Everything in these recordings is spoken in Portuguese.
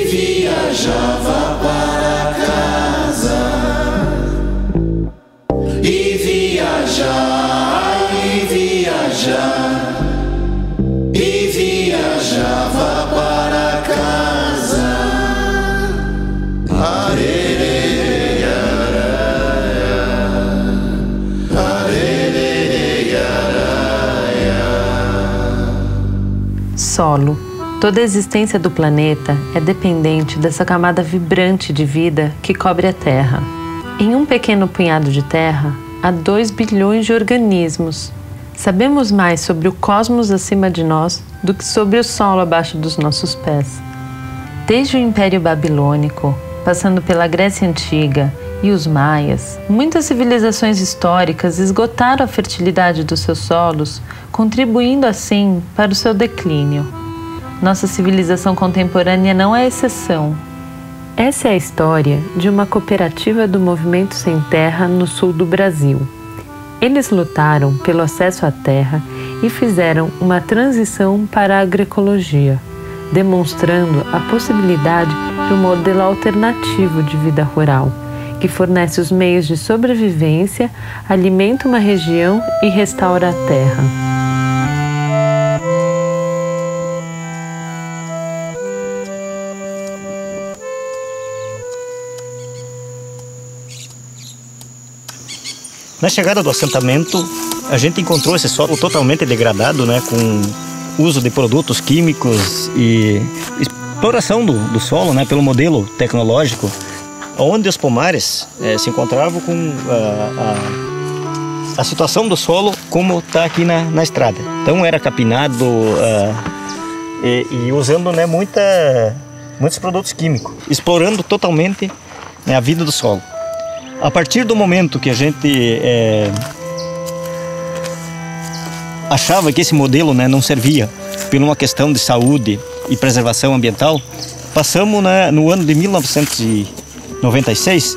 Viajava para casa e viajar e viajar e viajava para casa. Solo. Toda a existência do planeta é dependente dessa camada vibrante de vida que cobre a Terra. Em um pequeno punhado de terra, há 2 bilhões de organismos. Sabemos mais sobre o cosmos acima de nós do que sobre o solo abaixo dos nossos pés. Desde o Império Babilônico, passando pela Grécia Antiga e os Maias, muitas civilizações históricas esgotaram a fertilidade dos seus solos, contribuindo assim para o seu declínio. Nossa civilização contemporânea não é exceção. Essa é a história de uma cooperativa do Movimento Sem Terra no sul do Brasil. Eles lutaram pelo acesso à terra e fizeram uma transição para a agroecologia, demonstrando a possibilidade de um modelo alternativo de vida rural, que fornece os meios de sobrevivência, alimenta uma região e restaura a terra. Na chegada do assentamento, a gente encontrou esse solo totalmente degradado, né, com uso de produtos químicos e exploração do solo, né, pelo modelo tecnológico, onde os pomares se encontravam com a situação do solo como está aqui na estrada. Então era capinado e usando, né, muitos produtos químicos, explorando totalmente, né, a vida do solo. A partir do momento que a gente achava que esse modelo, né, não servia por uma questão de saúde e preservação ambiental, passamos, né, no ano de 1996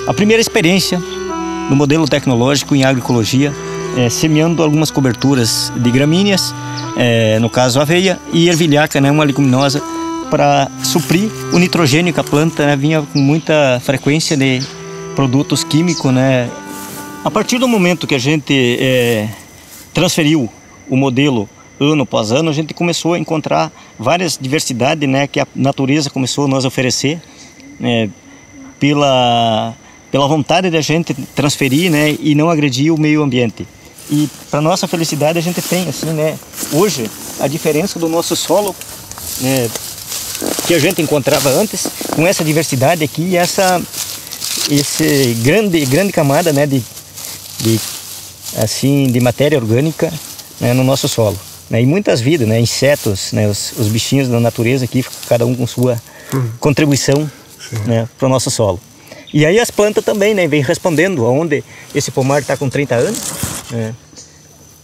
a primeira experiência no modelo tecnológico em agroecologia, semeando algumas coberturas de gramíneas, no caso aveia, e ervilhaca, né, uma leguminosa, para suprir o nitrogênio que a planta, né, vinha com muita frequência de produtos químicos, né. A partir do momento que a gente transferiu o modelo ano após ano, a gente começou a encontrar várias diversidades, né, que a natureza começou a nos oferecer, pela vontade da gente transferir, né, e não agredir o meio ambiente. E para nossa felicidade a gente tem, assim, né, hoje a diferença do nosso solo, né, que a gente encontrava antes, com essa diversidade aqui e essa grande camada, né, de matéria orgânica, né, no nosso solo, né, e muitas vidas, né, insetos, né, os bichinhos da natureza aqui, cada um com sua contribuição, né, para o nosso solo. E aí as plantas também, né, vem respondendo, onde esse pomar está com 30 anos, né,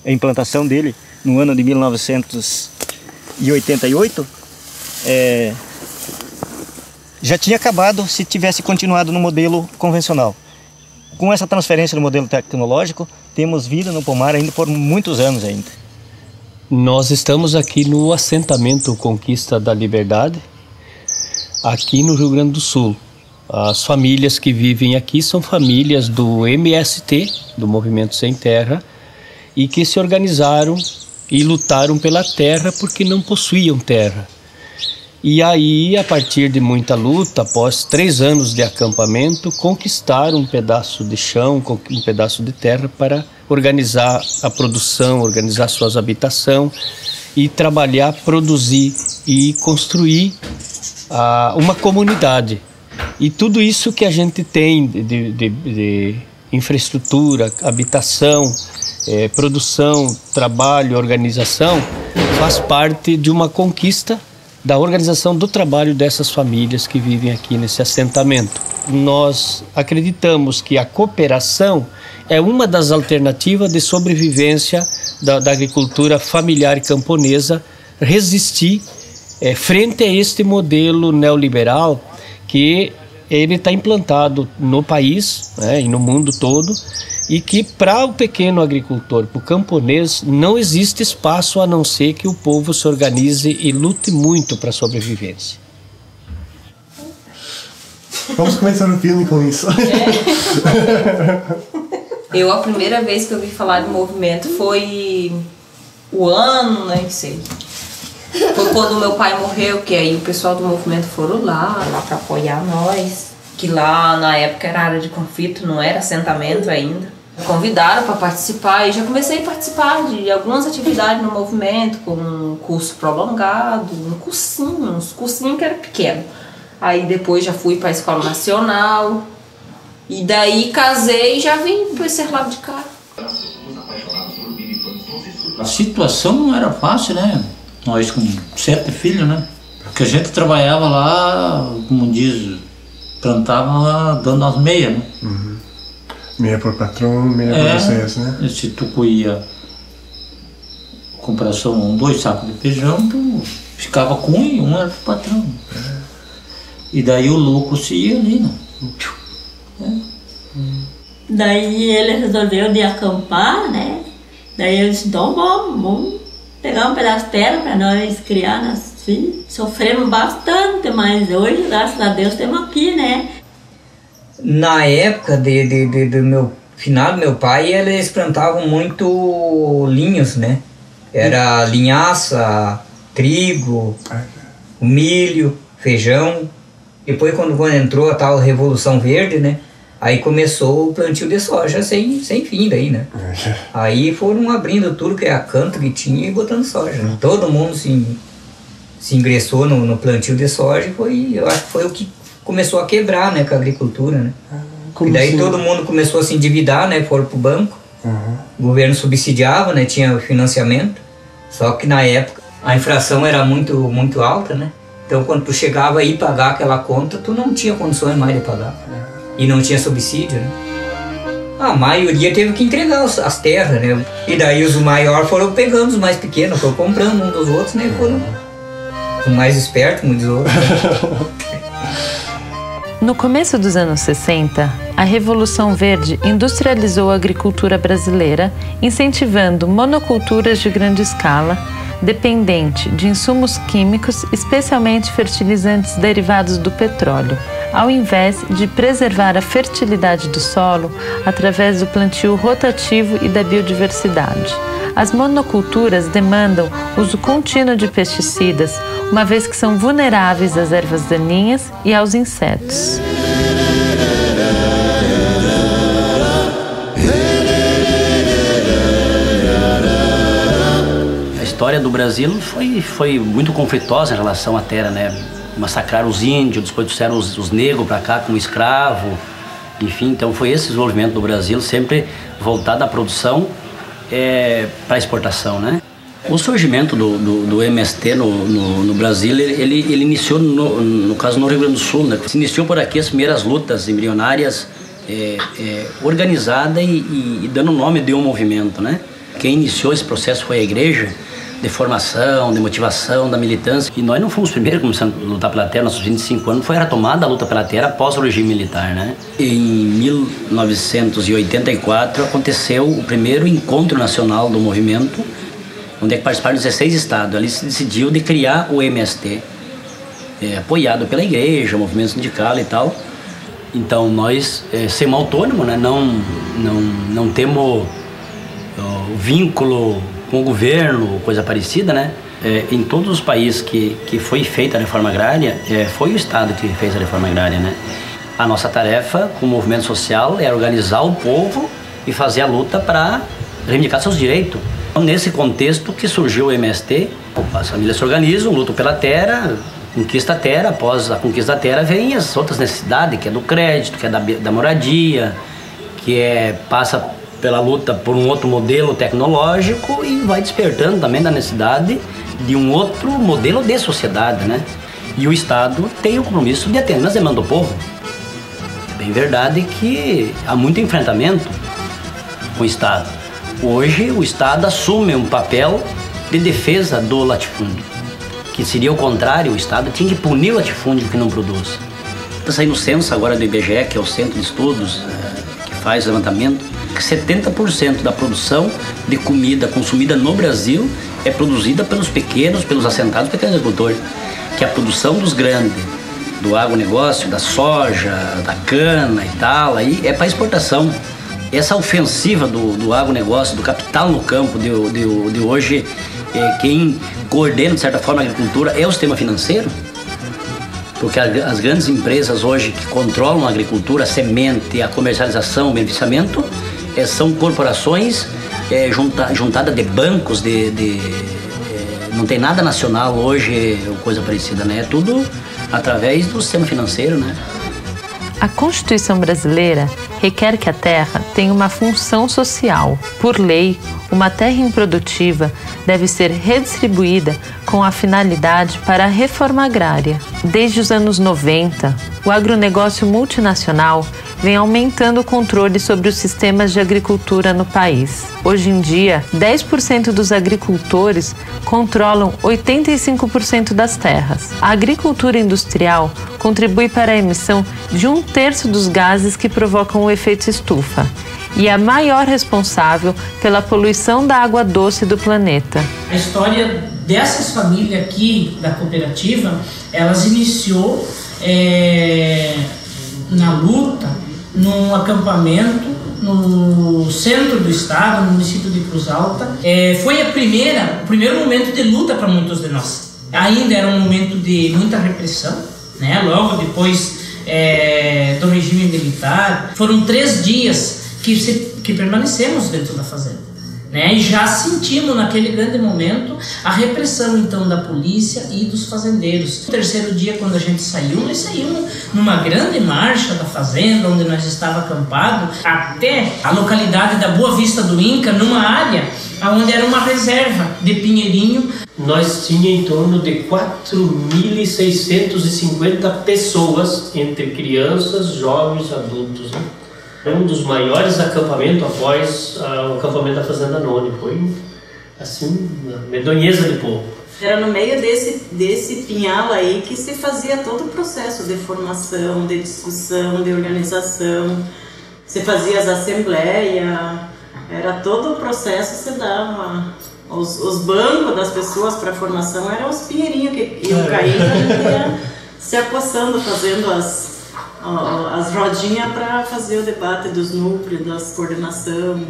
a implantação dele no ano de 1988, já tinha acabado se tivesse continuado no modelo convencional. Com essa transferência no modelo tecnológico, temos vida no pomar ainda por muitos anos ainda. Nós estamos aqui no assentamento Conquista da Liberdade, aqui no Rio Grande do Sul. As famílias que vivem aqui são famílias do MST, do Movimento Sem Terra, e que se organizaram e lutaram pela terra porque não possuíam terra. E aí, a partir de muita luta, após 3 anos de acampamento, conquistaram um pedaço de chão, um pedaço de terra para organizar a produção, organizar suas habitações e trabalhar, produzir e construir uma comunidade. E tudo isso que a gente tem de infraestrutura, habitação, produção, trabalho, organização, faz parte de uma conquista da organização do trabalho dessas famílias que vivem aqui nesse assentamento. Nós acreditamos que a cooperação é uma das alternativas de sobrevivência da agricultura familiar e camponesa, resistir frente a este modelo neoliberal que ele está implantado no país, né, e no mundo todo, e que para o pequeno agricultor, para o camponês, não existe espaço a não ser que o povo se organize e lute muito para a sobrevivência. Vamos começar o filme com isso. A primeira vez que eu ouvi falar de movimento foi o ano, nem sei. Foi quando meu pai morreu, que aí o pessoal do movimento foram lá para apoiar nós. Que lá na época era área de conflito, não era assentamento ainda. Me convidaram para participar e já comecei a participar de algumas atividades no movimento, com um curso prolongado, uns cursinhos que era pequeno. Aí depois já fui para a Escola Nacional e daí casei e já vim para esse lado de cá. A situação não era fácil, né? Nós com 7 filhos, né? Porque a gente trabalhava lá, como diz, plantava dando as meias, né? Uhum. Meia por patrão, meia por vocês, né? Se tu colhia comparação 2 sacos de feijão, tu ficava com um era pro patrão. E daí o lucro se ia ali, né? Daí ele resolveu de acampar, né? Daí eu disse, então vamos pegar um pedaço de terra para nós criar nossos filhos. Sofremos bastante, mas hoje, graças a Deus, estamos aqui, né? Na época do meu finado meu pai, eles plantavam muito linhos, né? Era linhaça, trigo, milho, feijão. Depois, quando entrou a tal Revolução Verde, né? Aí começou o plantio de soja sem fim daí, né? Aí foram abrindo tudo que é canto que tinha e botando soja, né? Todo mundo se ingressou no plantio de soja e eu acho que foi o que começou a quebrar, né, com a agricultura, né? E daí assim? Todo mundo começou a se endividar, né? Foram pro banco. O governo subsidiava, né? Tinha financiamento. Só que na época a inflação era muito, muito alta, né? Então quando tu chegava aí pagar aquela conta, tu não tinha condições mais de pagar. E não tinha subsídio, né? A maioria teve que entregar as terras, né? E daí os maiores foram pegando os mais pequenos, foram comprando um dos outros, né? Foram os mais espertos, muitos outros. No começo dos anos 60, a Revolução Verde industrializou a agricultura brasileira, incentivando monoculturas de grande escala, dependente de insumos químicos, especialmente fertilizantes derivados do petróleo, ao invés de preservar a fertilidade do solo através do plantio rotativo e da biodiversidade. As monoculturas demandam uso contínuo de pesticidas, uma vez que são vulneráveis às ervas daninhas e aos insetos. A história do Brasil foi muito conflitosa em relação à terra, né? Massacraram os índios, depois trouxeram os negros para cá como escravo, enfim, então foi esse desenvolvimento do Brasil, sempre voltado à produção para exportação, né? O surgimento do MST no Brasil, ele iniciou, no caso, no Rio Grande do Sul, né? Se iniciou por aqui as primeiras lutas embrionárias organizadas e dando nome de um movimento, né? Quem iniciou esse processo foi a igreja, de formação, de motivação, da militância. E nós não fomos os primeiros começando a lutar pela terra, nossos 25 anos foi retomada a luta pela terra após o regime militar, né? Em 1984 aconteceu o primeiro encontro nacional do movimento, onde participaram 16 estados. Ali se decidiu de criar o MST, apoiado pela igreja, movimento sindical e tal. Então nós somos autônomos, né? Não temos vínculo com o governo, coisa parecida, né? em todos os países que foi feita a reforma agrária, foi o Estado que fez a reforma agrária, né? A nossa tarefa com o movimento social é organizar o povo e fazer a luta para reivindicar seus direitos. Nesse contexto que surgiu o MST, as famílias se organizam, lutam pela terra, conquista a terra, após a conquista da terra vem as outras necessidades, que é do crédito, que é da moradia, que passa pela luta por um outro modelo tecnológico e vai despertando também da necessidade de um outro modelo de sociedade, né? E o Estado tem o compromisso de atender as demandas do povo. É bem verdade que há muito enfrentamento com o Estado. Hoje o Estado assume um papel de defesa do latifúndio, que seria o contrário, o Estado tinha que punir o latifúndio que não produz. Está saindo o censo agora do IBGE, que é o Centro de Estudos, que faz levantamento, que 70% da produção de comida consumida no Brasil é produzida pelos pequenos, pelos assentados pequenos agricultores, que a produção dos grandes, do agronegócio, da soja, da cana e tal, aí é para exportação. Essa ofensiva do agronegócio, do capital no campo de hoje, quem coordena de certa forma a agricultura é o sistema financeiro, porque as grandes empresas hoje que controlam a agricultura, a semente, a comercialização, o beneficiamento, são corporações juntadas de bancos, não tem nada nacional hoje, coisa parecida, né? É tudo através do sistema financeiro, né? A Constituição brasileira requer que a terra tenha uma função social. Por lei, uma terra improdutiva deve ser redistribuída com a finalidade para a reforma agrária. Desde os anos 90, o agronegócio multinacional vem aumentando o controle sobre os sistemas de agricultura no país. Hoje em dia, 10% dos agricultores controlam 85% das terras. A agricultura industrial contribui para a emissão de 1/3 dos gases que provocam o efeito estufa e é a maior responsável pela poluição da água doce do planeta. A história dessas famílias aqui da cooperativa, elas iniciou na luta, num acampamento no centro do estado, no município de Cruz Alta. Foi o primeiro momento de luta para muitos de nós. Ainda era um momento de muita repressão, né? Logo depois do regime militar, foram 3 dias que permanecemos dentro da fazenda, né? E já sentimos naquele grande momento a repressão então da polícia e dos fazendeiros. No 3º dia, quando a gente saiu, nós saímos numa grande marcha da fazenda onde nós estávamos acampados até a localidade da Boa Vista do Inca, numa área onde era uma reserva de pinheirinho. Nós tínhamos em torno de 4.650 pessoas, entre crianças, jovens, adultos, né? Um dos maiores acampamentos após o acampamento da Fazenda Noni. Foi, assim, uma medonheza de povo. Era no meio desse pinhal aí que se fazia todo o processo de formação, de discussão, de organização. Se fazia as assembleias, era todo o processo, se dava. Os bancos das pessoas para formação eram os pinheirinhos que iam caindo, a gente ia se apossando, fazendo as rodinhas para fazer o debate dos núcleos, das coordenação.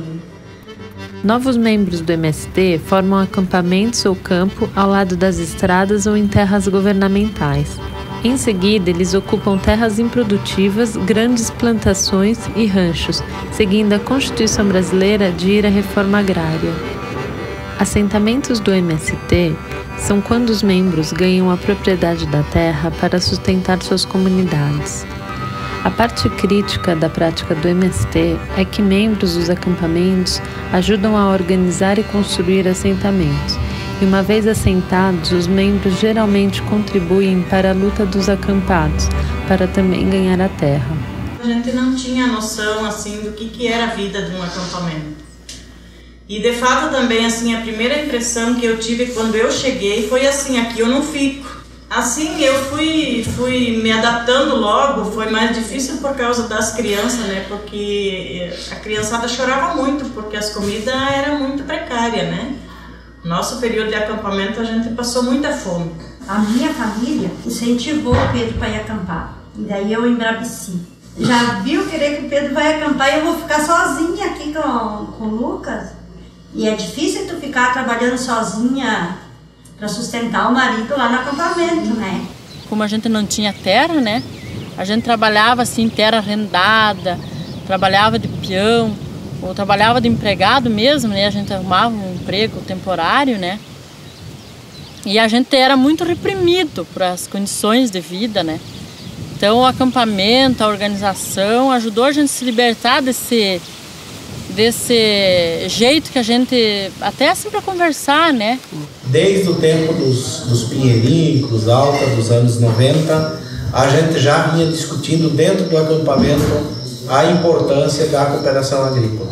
Novos membros do MST formam acampamentos ou campo ao lado das estradas ou em terras governamentais. Em seguida, eles ocupam terras improdutivas, grandes plantações e ranchos, seguindo a Constituição brasileira de ir à reforma agrária. Assentamentos do MST são quando os membros ganham a propriedade da terra para sustentar suas comunidades. A parte crítica da prática do MST é que membros dos acampamentos ajudam a organizar e construir assentamentos, e uma vez assentados, os membros geralmente contribuem para a luta dos acampados, para também ganhar a terra. A gente não tinha noção assim do que era a vida de um acampamento. E de fato também assim, a primeira impressão que eu tive quando eu cheguei foi assim, aqui eu não fico. Assim, eu fui me adaptando logo, foi mais difícil por causa das crianças, né? Porque a criançada chorava muito, porque as comidas eram muito precárias, né? Nosso período de acampamento a gente passou muita fome. A minha família incentivou o Pedro para ir acampar, e daí eu embraveci. Já viu querer que o Pedro vai acampar e eu vou ficar sozinha aqui com o Lucas? E é difícil tu ficar trabalhando sozinha para sustentar o marido lá no acampamento, né? Como a gente não tinha terra, né? A gente trabalhava assim, terra arrendada, trabalhava de peão, ou trabalhava de empregado mesmo, né? A gente arrumava um emprego temporário, né? E a gente era muito reprimido por as condições de vida, né? Então o acampamento, a organização ajudou a gente a se libertar desse jeito que a gente, até assim para conversar, né? Desde o tempo dos Pinheirinhos, Cruz Alta, dos anos 90, a gente já vinha discutindo dentro do acampamento a importância da cooperação agrícola.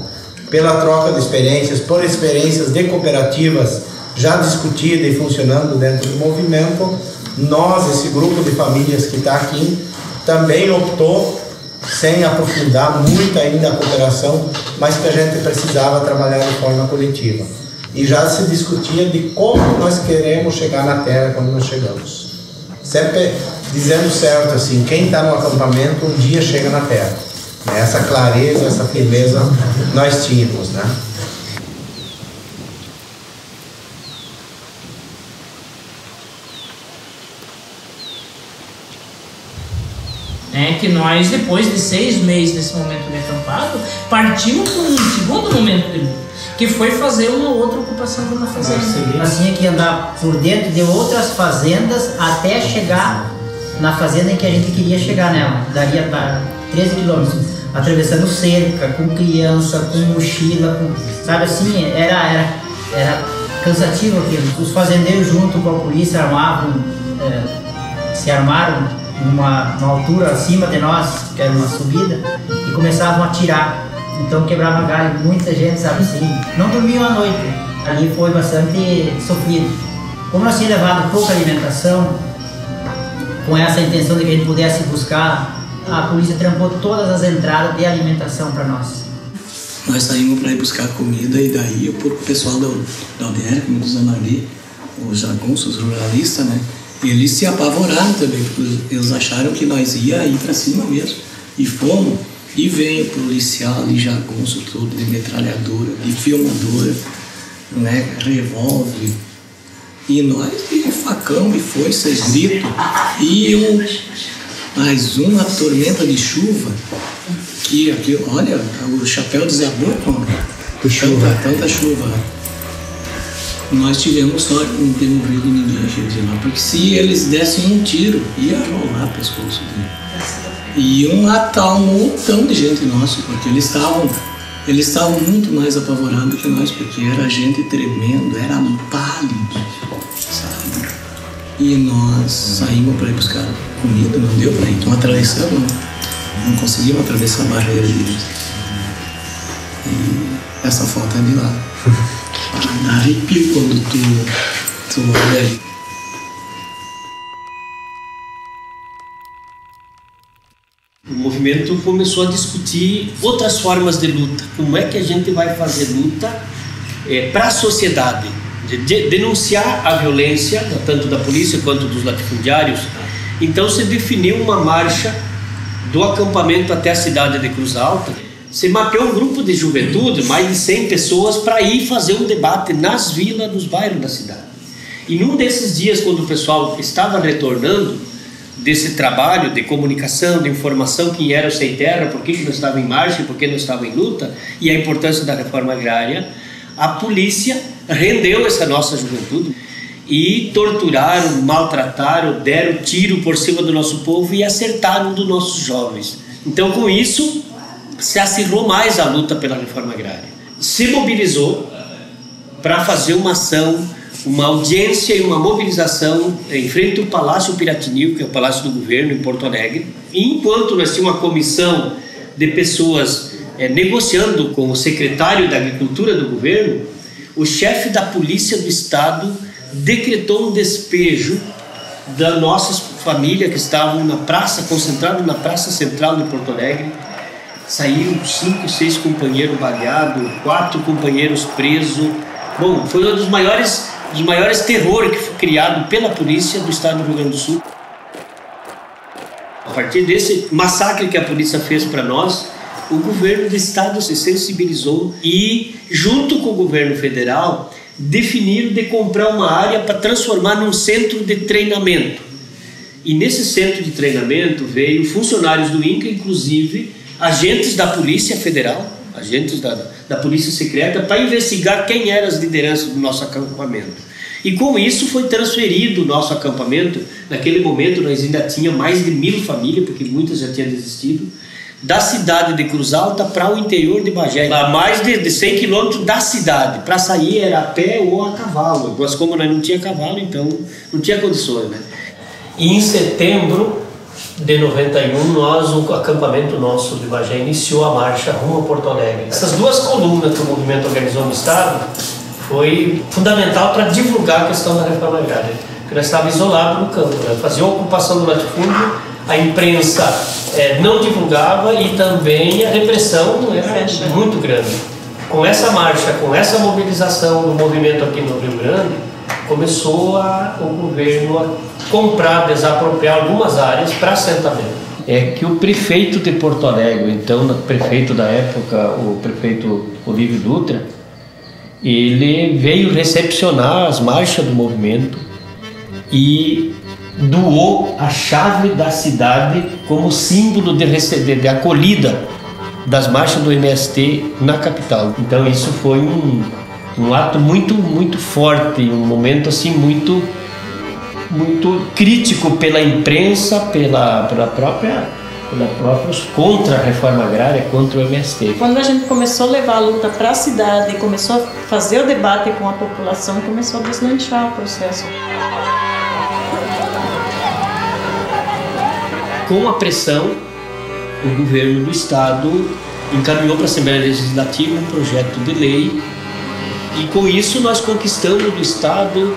Pela troca de experiências, por experiências de cooperativas já discutida e funcionando dentro do movimento, nós, esse grupo de famílias que está aqui, também optou, sem aprofundar muito ainda a cooperação, mas que a gente precisava trabalhar de forma coletiva. E já se discutia de como nós queremos chegar na terra quando nós chegamos. Sempre dizendo certo, assim, quem está no acampamento um dia chega na terra. Essa clareza, essa firmeza nós tínhamos, né? Que nós, depois de 6 meses desse momento de acampado, partimos para um segundo momento de luta, que foi fazer uma outra ocupação de uma fazenda. Nós tínhamos que andar por dentro de outras fazendas até chegar na fazenda em que a gente queria chegar nela. Daria para 13 quilômetros, atravessando cerca, com criança, com mochila, sabe assim, era cansativo aquilo. Os fazendeiros junto com a polícia se armaram numa altura acima de nós, que era uma subida, e começavam a atirar. Então quebrava galho, muita gente, sabe assim, não dormiam à noite. Ali foi bastante sofrido. Como nós tínhamos levado pouca alimentação, com essa intenção de que a gente pudesse buscar, a polícia trancou todas as entradas de alimentação para nós. Nós saímos para ir buscar comida e daí o pessoal da UDR, como dizendo ali, os jagunços, os ruralistas, né? Eles se apavoraram também, porque eles acharam que nós ia ir para cima mesmo. E fomos, e veio policial ali, jagunço todo, de metralhadora, de filmadora, né, revólver. E nós, de facão, de foices, grito. E mais uma tormenta de chuva, que olha, o chapéu desabou com tanta chuva. Nós tivemos sorte de não ter morrido ninguém de lá, porque se eles dessem um tiro, ia rolar o pescoço dele. E iam matar um montão de gente nossa, porque eles estavam muito mais apavorados que nós, porque era gente tremendo, era pálido, sabe? E nós saímos para ir buscar comida, não deu para ir, então atravessamos, não conseguimos atravessar a barreira deles. E essa foto é de lá. Dá arrepio quando tu olha ali. O movimento começou a discutir outras formas de luta. Como é que a gente vai fazer luta para a sociedade? Denunciar a violência, tanto da polícia quanto dos latifundiários. Então se definiu uma marcha do acampamento até a cidade de Cruz Alta. Se mapeou um grupo de juventude, mais de 100 pessoas, para ir fazer um debate nas vilas, nos bairros da cidade. E num desses dias, quando o pessoal estava retornando desse trabalho de comunicação, de informação, quem era o Sem Terra, por que não estava em marcha, por que não estava em luta, e a importância da reforma agrária, a polícia rendeu essa nossa juventude e torturaram, maltrataram, deram tiro por cima do nosso povo e acertaram dos nossos jovens. Então, com isso, se acirrou mais a luta pela reforma agrária. Se mobilizou para fazer uma ação, uma audiência e uma mobilização em frente ao Palácio Piratinil, que é o Palácio do Governo, em Porto Alegre. E enquanto nós tínhamos uma comissão de pessoas negociando com o secretário da Agricultura do governo, o chefe da Polícia do Estado decretou um despejo da nossa família que estavam na praça, concentrados na Praça Central de Porto Alegre. Saíram 5, 6 companheiros baleados, 4 companheiros presos. Bom, foi um dos maiores terrores que foi criado pela polícia do estado do Rio Grande do Sul. A partir desse massacre que a polícia fez para nós, o governo do estado se sensibilizou e, junto com o governo federal, definiram de comprar uma área para transformar num centro de treinamento. E nesse centro de treinamento veio funcionários do INCRA, inclusive agentes da Polícia Federal, agentes da Polícia Secreta, para investigar quem eram as lideranças do nosso acampamento. E com isso foi transferido o nosso acampamento. Naquele momento nós ainda tínhamos mais de 1000 famílias, porque muitas já tinham desistido, da cidade de Cruz Alta para o interior de Bagé, a mais de 100 quilômetros da cidade. Para sair era a pé ou a cavalo, mas como nós não tinha cavalo, então não tinha condições, né? E em setembro de 91, o acampamento nosso de Bagé iniciou a marcha rumo a Porto Alegre. Essas duas colunas que o movimento organizou no estado foi fundamental para divulgar a questão da reforma agrária, porque nós estávamos isolados no campo, né? Fazia a ocupação do latifúndio, a imprensa não divulgava e também a repressão era muito grande. Com essa marcha, com essa mobilização do movimento aqui no Rio Grande, começou o governo a comprar, desapropriar algumas áreas para assentamento. É que o prefeito de Porto Alegre, então o prefeito da época, o prefeito Olívio Dutra, ele veio recepcionar as marchas do movimento e doou a chave da cidade como símbolo de acolhida das marchas do MST na capital. Então isso foi um ato muito forte, um momento assim muito crítico pela imprensa, pela própria contra a reforma agrária, contra o MST. Quando a gente começou a levar a luta para a cidade, começou a fazer o debate com a população, começou a deslanchar o processo. Com a pressão, o governo do estado encaminhou para a Assembleia Legislativa um projeto de lei e com isso nós conquistamos do estado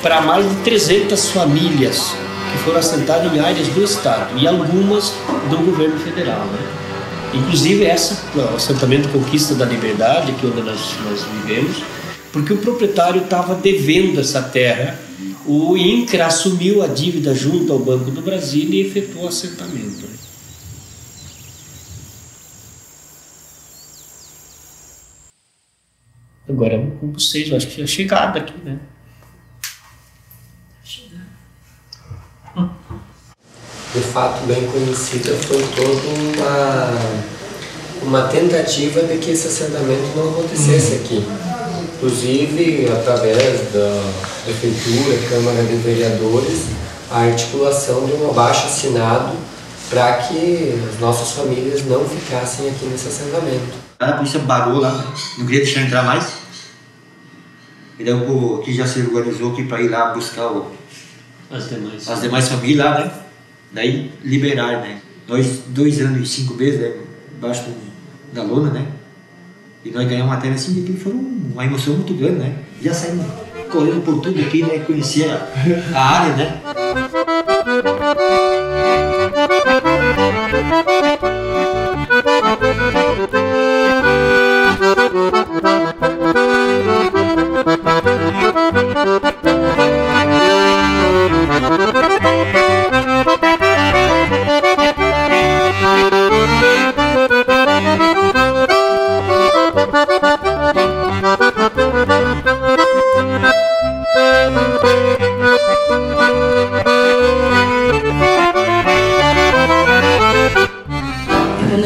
para mais de 300 famílias que foram assentadas em áreas do estado e algumas do governo federal, né? Inclusive o assentamento Conquista da Liberdade, que é onde nós vivemos, porque o proprietário estava devendo essa terra. O INCRA assumiu a dívida junto ao Banco do Brasil e efetuou o assentamento. Agora com vocês, eu acho que é chegada aqui, né? De fato, bem conhecida, foi toda uma tentativa de que esse assentamento não acontecesse aqui. Inclusive, através da Prefeitura, Câmara de Vereadores, a articulação de um abaixo-assinado para que as nossas famílias não ficassem aqui nesse assentamento. A polícia barrou lá, não queria deixar entrar mais. E daí o povo aqui já se organizou para ir lá buscar as demais famílias lá, né? Daí liberar, né? Nós 2 anos e 5 meses, né? Embaixo da lona, né? E nós ganhamos uma matéria assim, que foi uma emoção muito grande, né? Já saímos correndo por tudo aqui, né? Conhecer a área, né?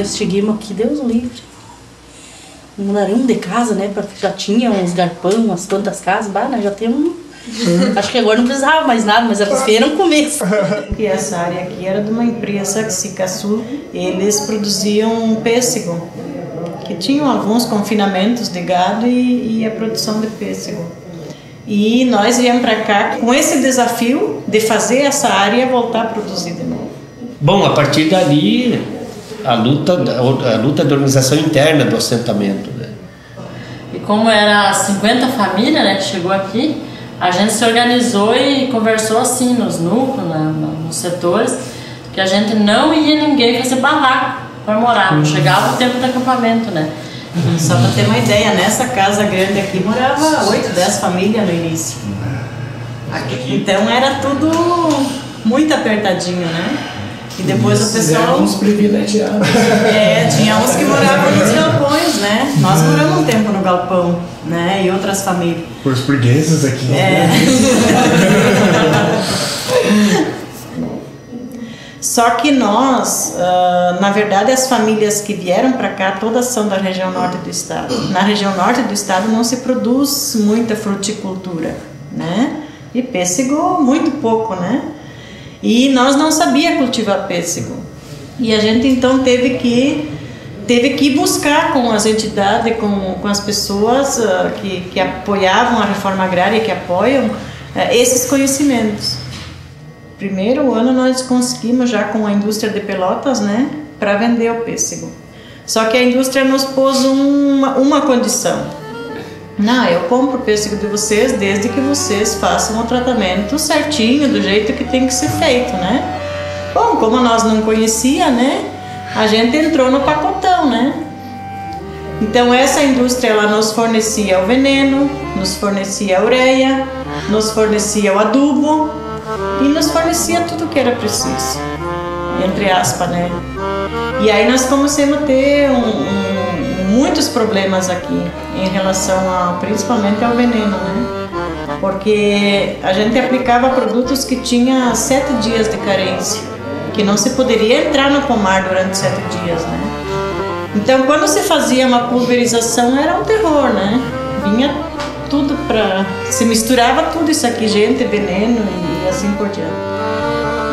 Cheguemos aqui, Deus livre. Mudaram de casa, né? Porque já tinha uns garpão, umas quantas casas, né? Já tem Acho que agora não precisava mais nada, mas elas eram começo. E essa área aqui era de uma empresa que Sicaçu, eles produziam pêssego, que tinham alguns confinamentos de gado e a produção de pêssego. E nós viemos para cá com esse desafio de fazer essa área voltar a produzir de novo. Bom, a partir dali, a luta da organização interna do assentamento, né? E como era 50 famílias, né, que chegou aqui, a gente se organizou e conversou assim nos núcleos, nos setores, que a gente não ia ninguém fazer barraco para morar. Chegava o tempo do acampamento, né? Só para ter uma ideia, nessa casa grande aqui morava 8, 10 famílias no início. Então era tudo muito apertadinho, né? E depois o pessoal... uns privilegiados. Tinha uns que moravam nos galpões, né? Nós moramos um tempo no galpão, né? E outras famílias. Os burgueses aqui. Só que nós, na verdade, as famílias que vieram para cá, todas são da região norte do estado. Na região norte do estado não se produz muita fruticultura, né? E pêssego, muito pouco, né? E nós não sabíamos cultivar pêssego. E a gente então teve que buscar com as entidades, com as pessoas que apoiavam a reforma agrária e que apoiam esses conhecimentos. Primeiro ano nós conseguimos já com a indústria de Pelotas, né, para vender o pêssego. Só que a indústria nos pôs uma condição. Não, eu compro o pêssego de vocês desde que vocês façam o tratamento certinho, do jeito que tem que ser feito, né? Bom, como nós não conhecia, né, a gente entrou no pacotão, né? Então essa indústria ela nos fornecia o veneno, nos fornecia a ureia, nos fornecia o adubo e nos fornecia tudo que era preciso, entre aspas, né? E aí nós começamos a ter muitos problemas aqui em relação principalmente ao veneno, né? Porque a gente aplicava produtos que tinham 7 dias de carência, que não se poderia entrar no pomar durante 7 dias, né? Então quando se fazia uma pulverização era um terror, né? Vinha tudo se misturava tudo isso aqui, gente, veneno e assim por diante.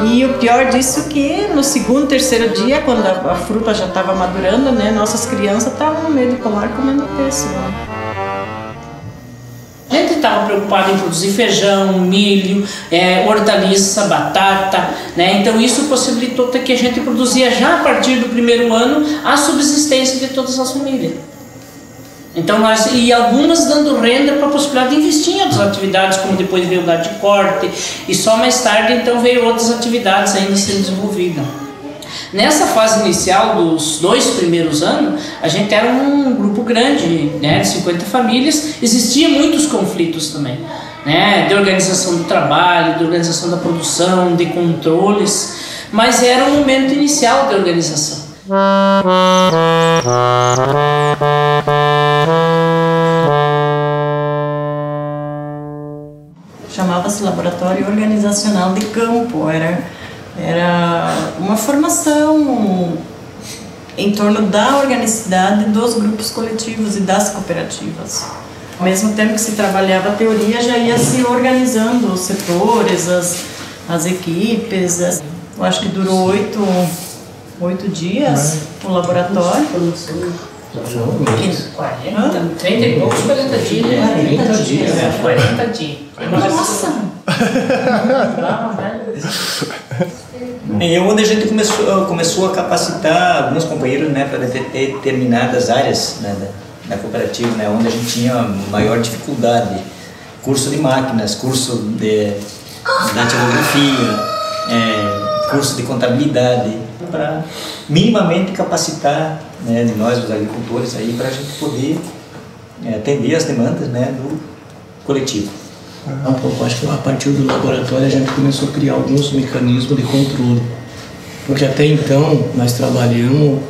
E o pior disso é que no segundo, terceiro dia, quando a fruta já estava madurando, né, nossas crianças estavam no meio do pomar comendo pêssego. Né? A gente estava preocupado em produzir feijão, milho, hortaliça, batata, né? Então isso possibilitou que a gente produzia já a partir do primeiro ano a subsistência de todas as famílias. Então e algumas dando renda para a possibilidade de investir em outras atividades, como depois veio o gado de corte, e só mais tarde então veio outras atividades ainda sendo desenvolvidas. Nessa fase inicial dos 2 primeiros anos, a gente era um grupo grande, né, de 50 famílias, existiam muitos conflitos também, né, de organização do trabalho, de organização da produção, de controles, mas era um momento inicial de organização. Chamava-se Laboratório Organizacional de Campo, era uma formação em torno da organicidade dos grupos coletivos e das cooperativas. Ao mesmo tempo que se trabalhava a teoria, já ia se organizando os setores, as equipes. Eu acho que durou 8 dias o laboratório. 30 e poucos, 40 dias, né? 40 dias. 40 dias. Nossa! E onde a gente começou a capacitar alguns companheiros, né, para determinadas áreas, né, da cooperativa, né, onde a gente tinha maior dificuldade. Curso de máquinas, curso de datilografia, curso de contabilidade, para minimamente capacitar, né, de nós, os agricultores, aí, para a gente poder atender as demandas, né, do coletivo. Acho que a partir do laboratório a gente começou a criar alguns mecanismos de controle, porque até então nós trabalhamos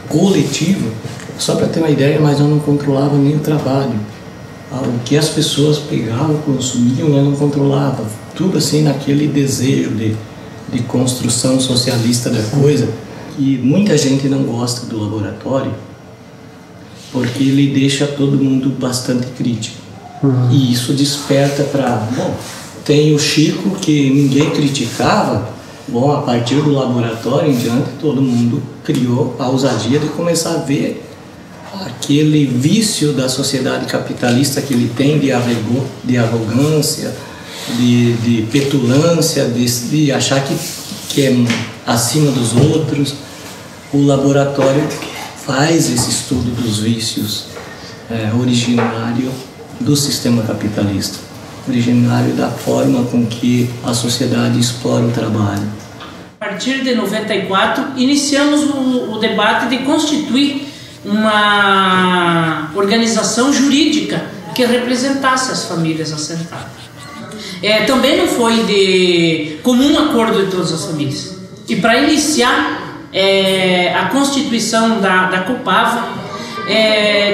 coletivo, só para ter uma ideia, mas eu não controlava nem o trabalho. O que as pessoas pegavam, consumiam, eu não controlava. Tudo assim naquele desejo de construção socialista da coisa, que muita gente não gosta do laboratório, porque ele deixa todo mundo bastante crítico. E isso desperta para... Bom, tem o Chico que ninguém criticava. Bom, a partir do laboratório em diante, todo mundo criou a ousadia de começar a ver aquele vício da sociedade capitalista que ele tem de arrogância, de petulância, de achar que é acima dos outros. O laboratório faz esse estudo dos vícios originário do sistema capitalista, originário da forma com que a sociedade explora o trabalho. A partir de 94, iniciamos o debate de constituir uma organização jurídica que representasse as famílias assentadas. Também não foi de comum acordo de todas as famílias. E para iniciar a constituição da Copava,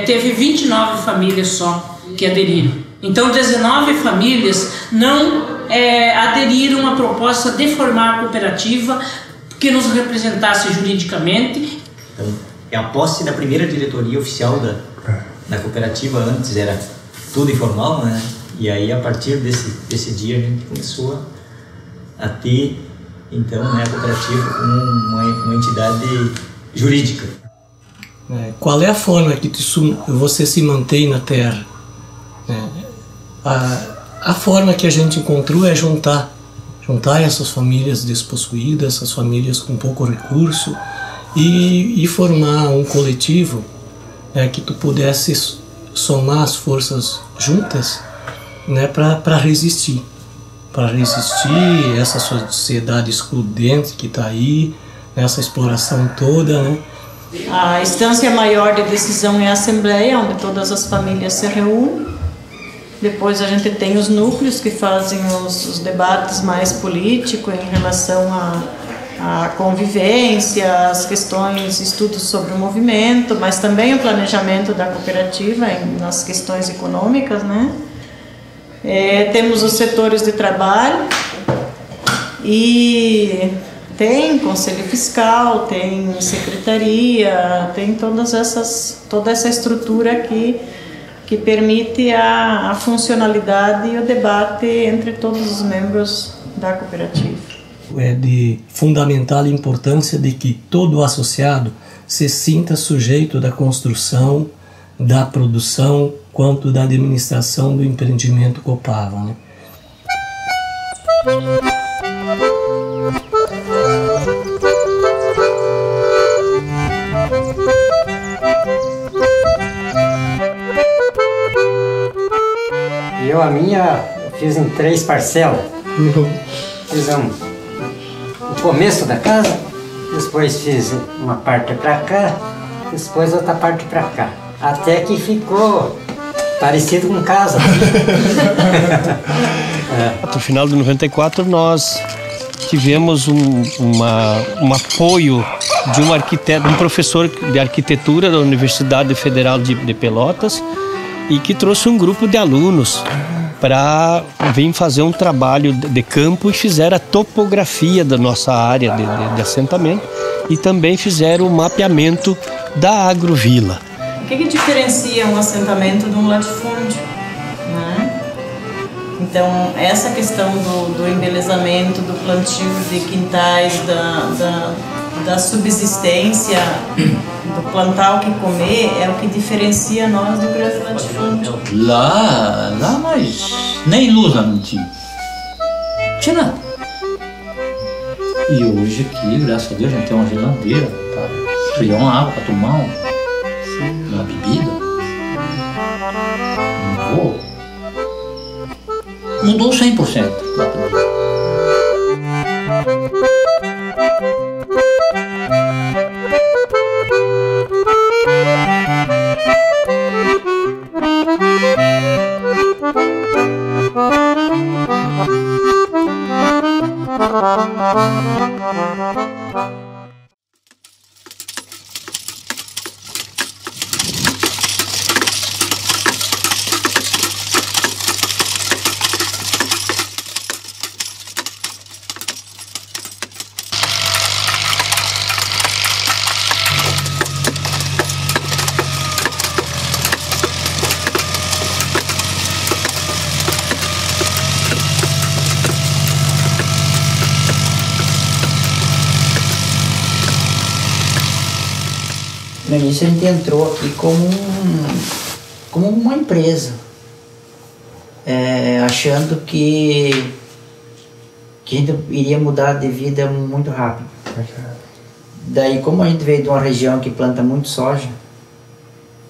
teve 29 famílias só que aderiram. Então 19 famílias não aderiram à proposta de formar a cooperativa que nos representasse juridicamente. Então, é a posse da primeira diretoria oficial da cooperativa. Antes era tudo informal, né? E aí a partir desse dia a gente começou a ter, então, né, a cooperativa como uma entidade jurídica. Qual é a forma que você se mantém na terra? A forma que a gente encontrou é juntar essas famílias despossuídas, essas famílias com pouco recurso e formar um coletivo que tu pudesse somar as forças juntas, né, para resistir essa sociedade excludente que está aí, essa exploração toda, né? A instância maior de decisão é a Assembleia, onde todas as famílias se reúnem. Depois a gente tem os núcleos que fazem os debates mais políticos em relação à convivência, as questões, estudos sobre o movimento, mas também o planejamento da cooperativa nas questões econômicas, né? Temos os setores de trabalho e tem conselho fiscal, tem secretaria, tem toda essa estrutura que permite a funcionalidade e o debate entre todos os membros da cooperativa. É de fundamental importância de que todo associado se sinta sujeito da construção, da produção, quanto da administração do empreendimento Copava, né? A minha fiz em 3 parcelas. Fiz o começo da casa, depois fiz uma parte para cá, depois outra parte para cá. Até que ficou parecido com casa. No final de 94 nós tivemos um apoio de um arquiteto, um professor de arquitetura da Universidade Federal de Pelotas, e que trouxe um grupo de alunos para vir fazer um trabalho de campo e fizeram a topografia da nossa área de assentamento e também fizeram o mapeamento da agrovila. O que diferencia um assentamento de um latifúndio, né? Então, essa questão do embelezamento, do plantio de quintais, da subsistência, do plantar o que comer, é o que diferencia nós do grande latifúndio. Lá, mas nem luz lá não tinha. Não tinha nada. E hoje aqui, graças a Deus, a gente tem uma geladeira para friar uma água, para tomar uma bebida. Mudou 100% lá também. No início a gente entrou aqui como uma empresa, achando que a gente iria mudar de vida muito rápido. Daí, como a gente veio de uma região que planta muito soja,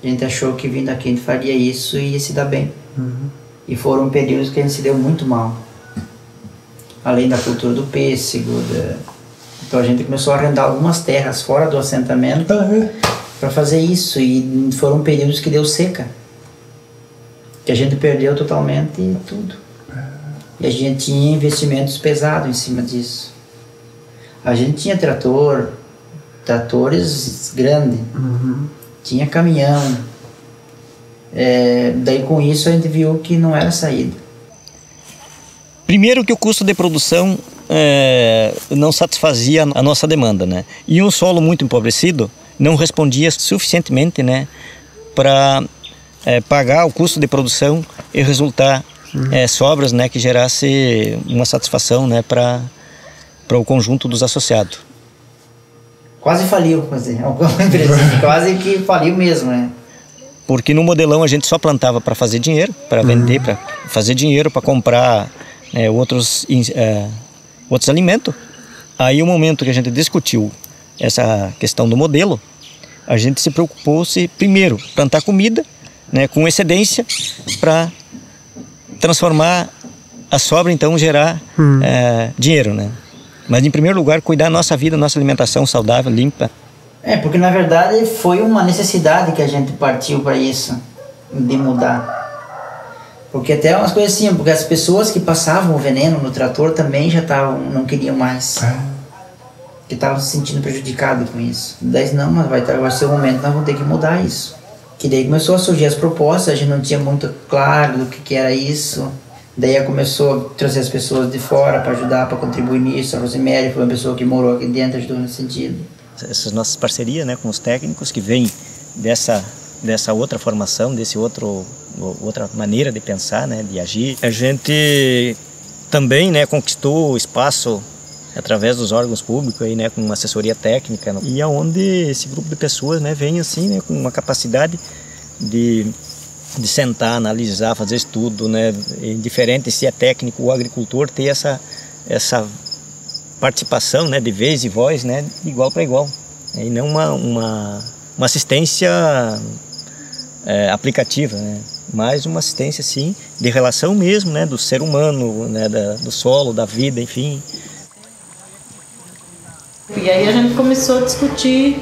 a gente achou que vindo aqui a gente faria isso e ia se dar bem. E foram períodos que a gente se deu muito mal. Além da cultura do pêssego, então a gente começou a arrendar algumas terras fora do assentamento para fazer isso, e foram períodos que deu seca, que a gente perdeu totalmente tudo. E a gente tinha investimentos pesados em cima disso. A gente tinha tratores grandes, tinha caminhão. Daí com isso a gente viu que não era saída. Primeiro que o custo de produção não satisfazia a nossa demanda, né? E um solo muito empobrecido não respondia suficientemente, né, para pagar o custo de produção e resultar sobras, né, que gerasse uma satisfação, né, para o conjunto dos associados. Quase faliu, quase que faliu mesmo, né? Porque no modelão a gente só plantava para fazer dinheiro, para vender, para fazer dinheiro, para comprar outros alimentos. Aí o momento que a gente discutiu essa questão do modelo, a gente se preocupou-se primeiro plantar comida, né, com excedência, para transformar a sobra, então gerar dinheiro, né? Mas em primeiro lugar cuidar da nossa vida, nossa alimentação saudável, limpa. Porque na verdade foi uma necessidade que a gente partiu para isso, de mudar. Porque até umas coisas assim, porque as pessoas que passavam o veneno no trator também já não queriam mais. Que estavam se sentindo prejudicados com isso. Daí não, mas vai ser o momento, nós vamos ter que mudar isso. Que daí começou a surgir as propostas, a gente não tinha muito claro do que era isso. Daí começou a trazer as pessoas de fora para ajudar, para contribuir nisso. A Rosemary foi uma pessoa que morou aqui dentro, ajudou nesse sentido. Essas nossas parcerias, né, com os técnicos que vêm dessa outra formação, outra maneira de pensar, né, de agir. A gente também, né, conquistou o espaço através dos órgãos públicos aí, né, com uma assessoria técnica, e aonde esse grupo de pessoas, né, vem assim, né, com uma capacidade de sentar, analisar, fazer estudo, né, indiferente se é técnico ou agricultor, ter essa participação, né, de vez e voz, né, de igual para igual, e não uma assistência aplicativa, né, mas uma assistência sim de relação mesmo, né, do ser humano, né, do solo, da vida, enfim. E aí a gente começou a discutir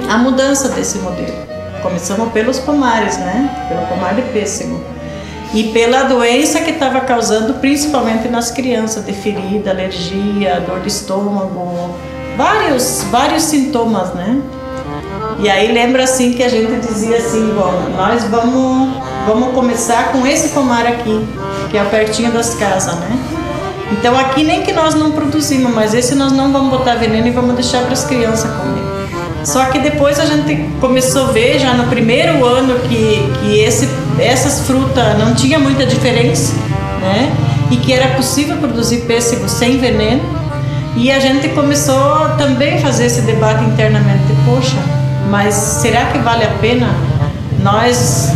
a mudança desse modelo. Começamos pelos pomares, né? Pelo pomar de pêssego. E pela doença que estava causando, principalmente nas crianças, de ferida, alergia, dor de estômago, vários sintomas, né? E aí lembra assim que a gente dizia assim, bom, nós vamos começar com esse pomar aqui, que é pertinho das casas, né? Então aqui nem que nós não produzimos, mas esse nós não vamos botar veneno e vamos deixar para as crianças comer. Só que depois a gente começou a ver já no primeiro ano que essas frutas não tinha muita diferença, né? E que era possível produzir pêssego sem veneno. E a gente começou também a fazer esse debate internamente. Poxa, mas será que vale a pena nós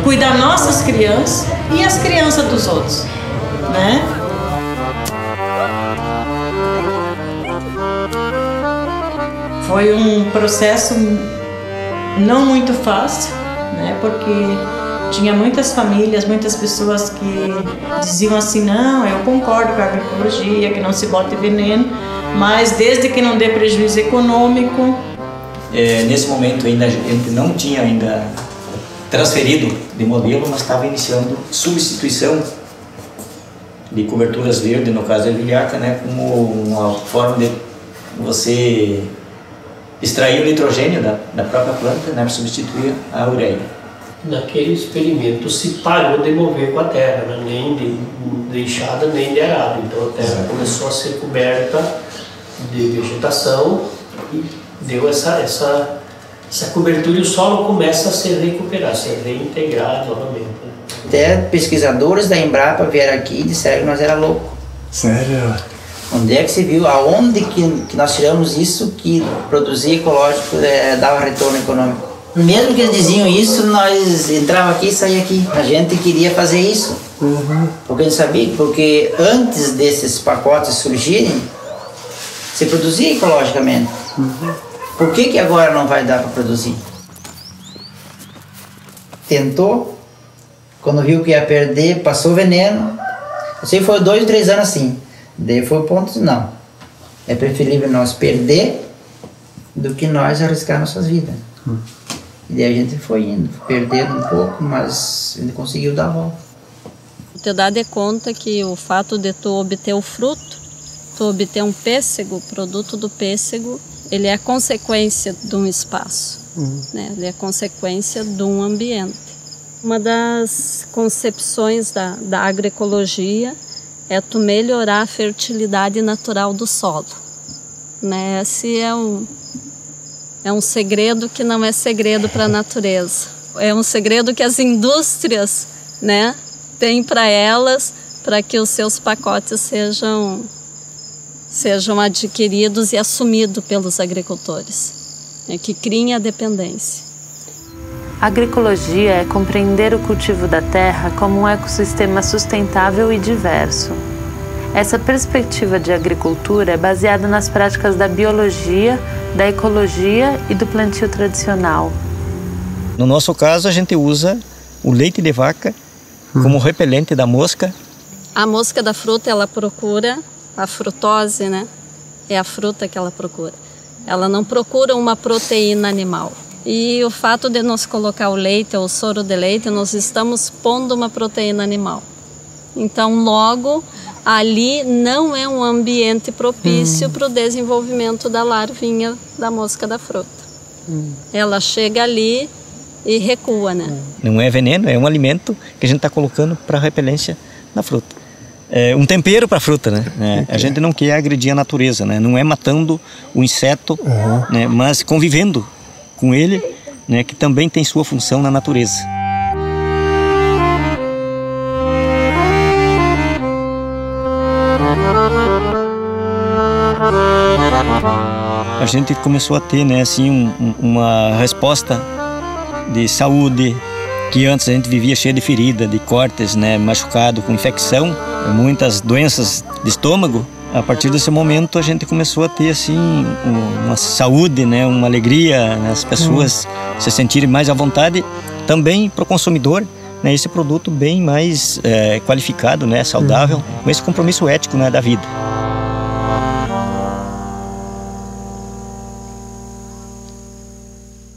cuidar nossas crianças e as crianças dos outros, né? Foi um processo não muito fácil, né? Porque tinha muitas famílias, muitas pessoas que diziam assim, não, eu concordo com a agroecologia, que não se bote veneno, mas desde que não dê prejuízo econômico. Nesse momento ainda a gente não tinha ainda transferido de modelo, mas estava iniciando substituição de coberturas verdes, no caso da ervilhaca, né? Como uma forma de você extrair o nitrogênio da própria planta, né, para substituir a ureia. Naquele experimento se parou de mover com a terra, né, nem de enxada nem de arado. Então a terra começou a ser coberta de vegetação e deu essa cobertura, e o solo começa a se recuperar, a se reintegrar novamente. Até pesquisadores da Embrapa vieram aqui e disseram que nós era louco. Sério? Onde é que se viu? Aonde que nós tiramos isso que produzir ecológico dava retorno econômico? Mesmo que eles diziam isso, nós entrava aqui e saía aqui. A gente queria fazer isso. Porque a gente sabia, porque antes desses pacotes surgirem, se produzia ecologicamente. Por que agora não vai dar para produzir? Tentou, quando viu que ia perder, passou veneno. Assim foi 2 ou 3 anos assim. Daí foi o ponto de não. É preferível nós perder do que nós arriscar nossas vidas. E daí a gente foi indo, perdendo um pouco, mas a gente conseguiu dar a volta. Tu dá de conta que o fato de tu obter o fruto, tu obter um pêssego, o produto do pêssego, ele é a consequência de um espaço. né? Ele é consequência de um ambiente. Uma das concepções da agroecologia é tu melhorar a fertilidade natural do solo, né? Esse é um segredo que não é segredo para a natureza. É um segredo que as indústrias, né, têm para elas, para que os seus pacotes sejam adquiridos e assumidos pelos agricultores, né, que criem a dependência. A agroecologia é compreender o cultivo da terra como um ecossistema sustentável e diverso. Essa perspectiva de agricultura é baseada nas práticas da biologia, da ecologia e do plantio tradicional. No nosso caso, a gente usa o leite de vaca como repelente da mosca. A mosca da fruta, ela procura a frutose, né? É a fruta que ela procura. Ela não procura uma proteína animal. E o fato de nós colocar o leite ou o soro de leite, nós estamos pondo uma proteína animal. Então, logo, ali não é um ambiente propício para o desenvolvimento da larvinha da mosca da fruta. Ela chega ali e recua, né? Não é veneno, é um alimento que a gente está colocando para repelência na fruta. É um tempero para a fruta, né? A gente não quer agredir a natureza, né? Não é matando o inseto, né? Mas convivendo com ele, né? Que também tem sua função na natureza. A gente começou a ter, né, assim, uma resposta de saúde, que antes a gente vivia cheio de ferida, de cortes, né, machucado, com infecção, muitas doenças de estômago. A partir desse momento a gente começou a ter assim uma saúde, né, uma alegria, né, as pessoas se sentirem mais à vontade, também para o consumidor, né, esse produto bem mais qualificado, né, saudável, com esse compromisso ético, né, da vida.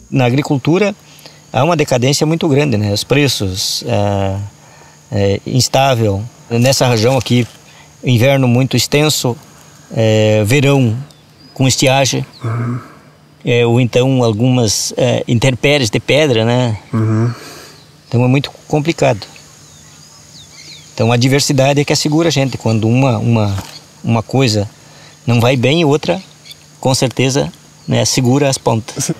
Na agricultura há uma decadência muito grande, né? Os preços instável. Nessa região aqui, inverno muito extenso, verão com estiagem, ou então algumas intempéries de pedra, né? Então é muito complicado. Então a diversidade é que assegura a gente. Quando uma coisa não vai bem, outra com certeza, né, segura as pontas.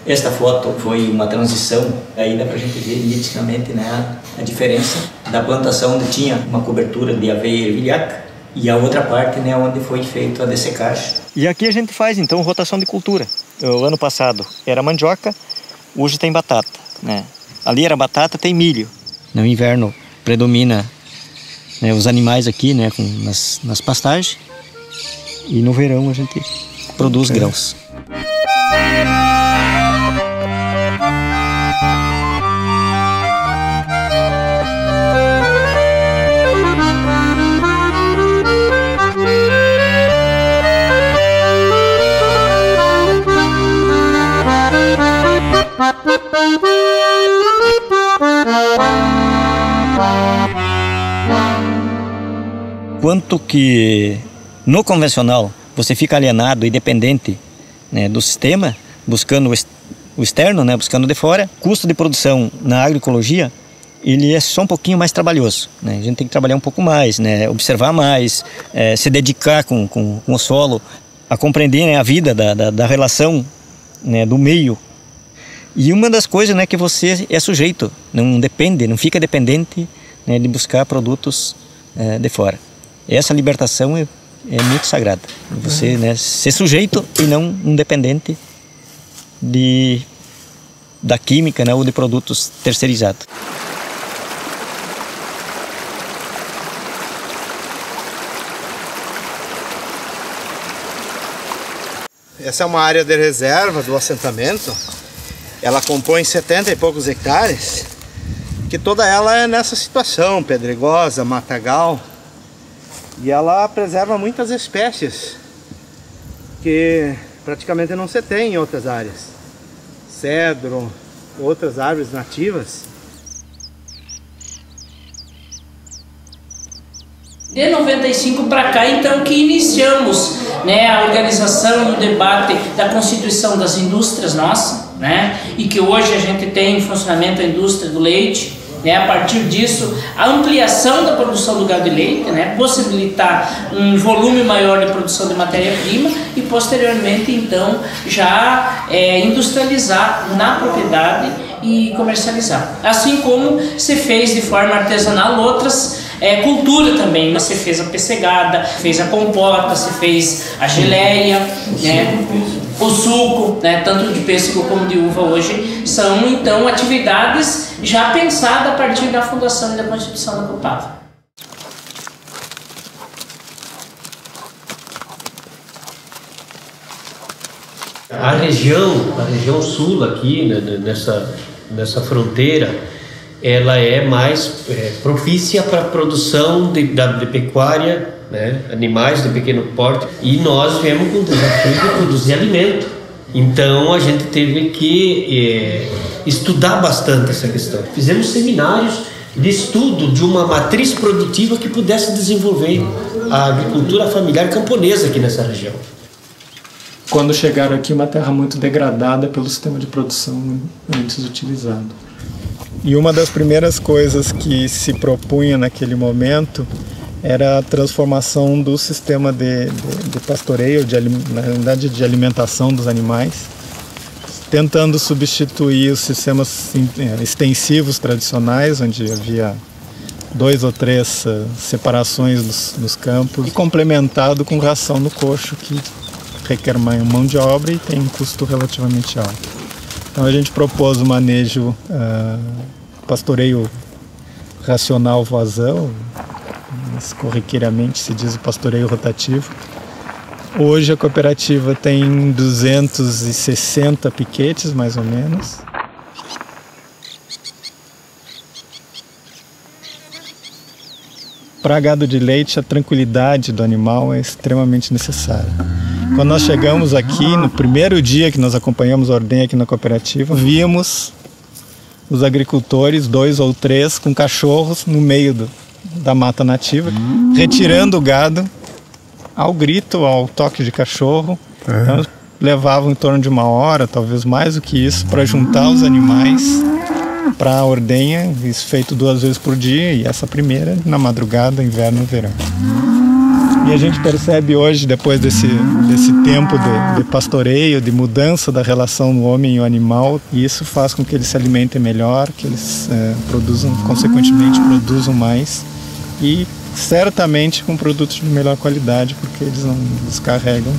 Esta foto foi uma transição, aí dá pra gente ver nitidamente, né, a diferença da plantação onde tinha uma cobertura de aveia e ervilhaca e a outra parte, né, onde foi feita a dessecagem. E aqui a gente faz então rotação de cultura. O ano passado era mandioca, hoje tem batata, né? Ali era batata, tem milho. No inverno predomina, né, os animais aqui, né, nas pastagens, e no verão a gente produz grãos. Quanto que no convencional você fica alienado e dependente, né, do sistema, buscando o externo, né, buscando de fora, custo de produção na agroecologia ele é só um pouquinho mais trabalhoso, né? A gente tem que trabalhar um pouco mais, né, observar mais, se dedicar com o solo, a compreender, né, a vida da relação, né, do meio. E uma das coisas, né, que você é sujeito, não depende, não fica dependente, né, de buscar produtos de fora. Essa libertação é muito sagrada. Você, né, ser sujeito e não um dependente da química, né, ou de produtos terceirizados. Essa é uma área de reserva do assentamento. Ela compõe 70 e poucos hectares, que toda ela é nessa situação, pedregosa, matagal. E ela preserva muitas espécies que praticamente não se tem em outras áreas. Cedro, outras árvores nativas. De 95 para cá, então, que iniciamos, né, a organização e o debate da Constituição das Indústrias nossa, né? E que hoje a gente tem em funcionamento a indústria do leite, né? A partir disso, a ampliação da produção do gado de leite, né? Possibilitar um volume maior de produção de matéria-prima e posteriormente, então, já industrializar na propriedade e comercializar. Assim como se fez de forma artesanal outras cultura também, né? Se fez a pessegada, fez a compota, se fez a geleia, né? O suco, né? Tanto de pêssego como de uva hoje, são então atividades já pensadas a partir da fundação e da constituição da Copasa. A região sul aqui, né, nessa fronteira, ela é mais propícia para a produção de pecuária, né, animais de pequeno porte, e nós viemos com o desafio de produzir alimento. Então a gente teve que estudar bastante essa questão. Fizemos seminários de estudo de uma matriz produtiva que pudesse desenvolver a agricultura familiar camponesa aqui nessa região. Quando chegaram aqui, uma terra muito degradada pelo sistema de produção antes utilizado. E uma das primeiras coisas que se propunha naquele momento era a transformação do sistema de pastoreio, na realidade de alimentação dos animais, tentando substituir os sistemas extensivos tradicionais, onde havia 2 ou 3 separações nos campos, e complementado com ração no coxo, que requer mão de obra e tem um custo relativamente alto. Então a gente propôs o manejo, pastoreio racional vazão, mas corriqueiramente se diz o pastoreio rotativo. Hoje a cooperativa tem 260 piquetes, mais ou menos. Para gado de leite, a tranquilidade do animal é extremamente necessária. Quando nós chegamos aqui, no primeiro dia que nós acompanhamos a ordenha aqui na cooperativa, vimos os agricultores, 2 ou 3, com cachorros no meio da mata nativa, retirando o gado ao grito, ao toque de cachorro. Então, levavam em torno de 1 hora, talvez mais do que isso, para juntar os animais para a ordenha, isso feito 2 vezes por dia, e essa primeira na madrugada, inverno e verão. E a gente percebe hoje, depois desse tempo de pastoreio, de mudança da relação do homem e o animal, e isso faz com que eles se alimentem melhor, que eles consequentemente produzam mais, e certamente com produtos de melhor qualidade, porque eles não descarregam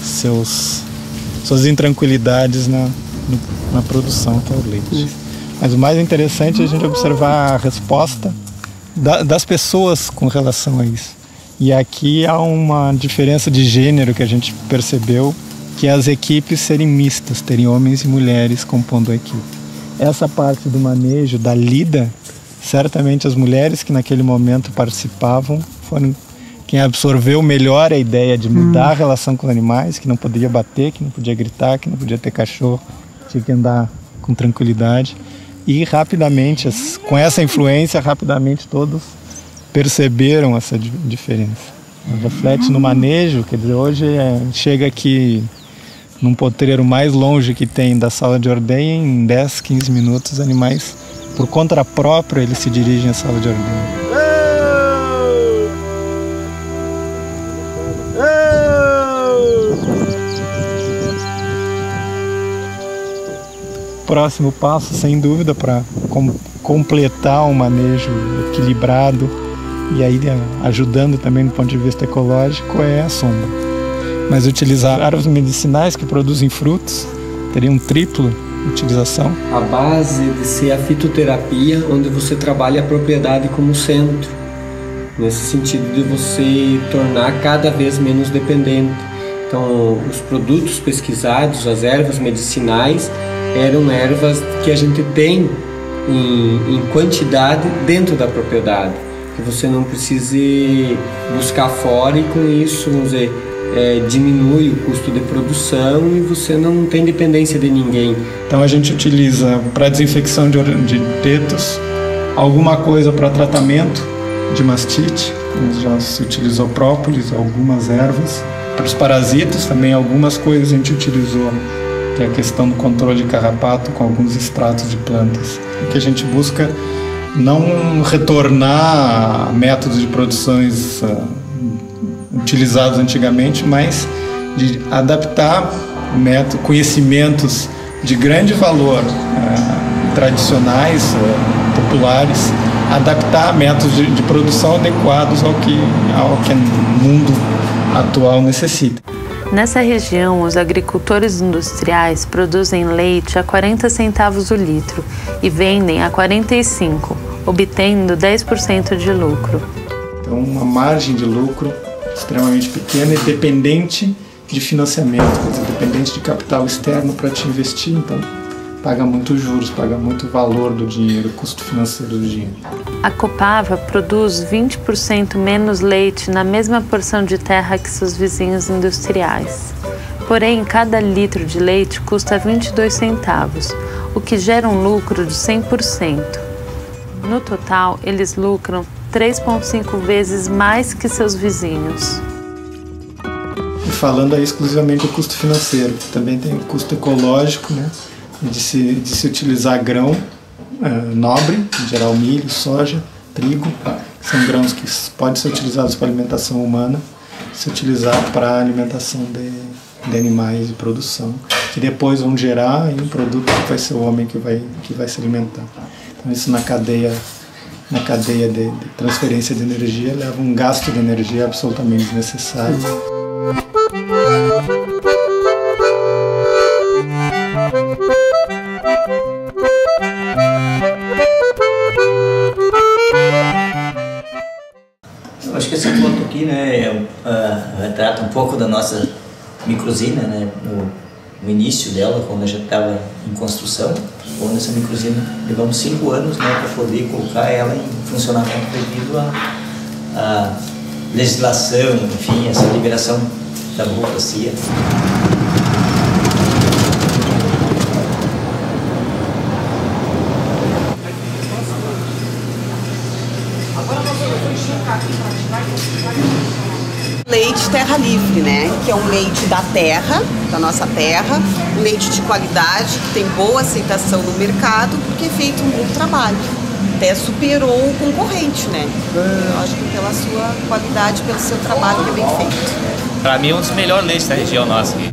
suas intranquilidades na produção, que é o leite. Mas o mais interessante é a gente observar a resposta das pessoas com relação a isso. E aqui há uma diferença de gênero que a gente percebeu, que é as equipes serem mistas, terem homens e mulheres compondo a equipe. Essa parte do manejo, da lida, certamente as mulheres que naquele momento participavam foram quem absorveu melhor a ideia de mudar a relação com os animais, que não podia bater, que não podia gritar, que não podia ter cachorro, tinha que andar com tranquilidade. E rapidamente, com essa influência, rapidamente todos perceberam essa diferença. Reflete no manejo, quer dizer, hoje chega aqui num potreiro mais longe que tem da sala de ordenha, em 10, 15 minutos os animais, por conta própria, eles se dirigem à sala de ordenha. Próximo passo, sem dúvida, para completar um manejo equilibrado e aí ajudando também do ponto de vista ecológico, é a sombra. Mas utilizar ervas medicinais que produzem frutos teria um triplo utilização. A base de ser a fitoterapia, onde você trabalha a propriedade como centro, nesse sentido de você tornar cada vez menos dependente. Então, os produtos pesquisados, as ervas medicinais, eram ervas que a gente tem em quantidade dentro da propriedade, que você não precise buscar fora, e com isso, vamos dizer, diminui o custo de produção e você não tem dependência de ninguém. Então a gente utiliza para desinfecção de tetos, alguma coisa para tratamento de mastite, já se utilizou própolis, algumas ervas. Para os parasitas também algumas coisas a gente utilizou que é a questão do controle de carrapato com alguns extratos de plantas. Que a gente busca não retornar a métodos de produções utilizados antigamente, mas de adaptar conhecimentos de grande valor tradicionais, populares, adaptar métodos de produção adequados ao que o mundo atual necessita. Nessa região, os agricultores industriais produzem leite a 40 centavos o litro e vendem a 45, obtendo 10% de lucro. Então, uma margem de lucro extremamente pequena e dependente de financiamento, quer dizer, dependente de capital externo para te investir, então paga muito juros, paga muito valor do dinheiro, custo financeiro do dinheiro. A Copava produz 20% menos leite na mesma porção de terra que seus vizinhos industriais. Porém, cada litro de leite custa 22 centavos, o que gera um lucro de 100%. No total, eles lucram 3,5 vezes mais que seus vizinhos. E falando aí exclusivamente do custo financeiro, também tem o custo ecológico, né? De se utilizar grão nobre, em geral milho, soja, trigo, que são grãos que podem ser utilizados para alimentação humana, se utilizar para alimentação de animais de produção, que depois vão gerar um produto que vai ser o homem que vai se alimentar. Então isso na cadeia de transferência de energia leva um gasto de energia absolutamente desnecessário. Eu acho que esse ponto aqui, né, retrata um pouco da nossa microsina, né, no início dela, quando a gente estava em construção. Quando essa microsina levamos 5 anos, né, para poder colocar ela em funcionamento devido à legislação, enfim, essa liberação da burocracia. Leite terra livre, né? Que é um leite da terra, da nossa terra, um leite de qualidade, que tem boa aceitação no mercado, porque é feito um bom trabalho. Até superou o concorrente, né? Eu acho que pela sua qualidade, pelo seu trabalho que é bem feito. Para mim é um dos melhores leites da região nossa aqui.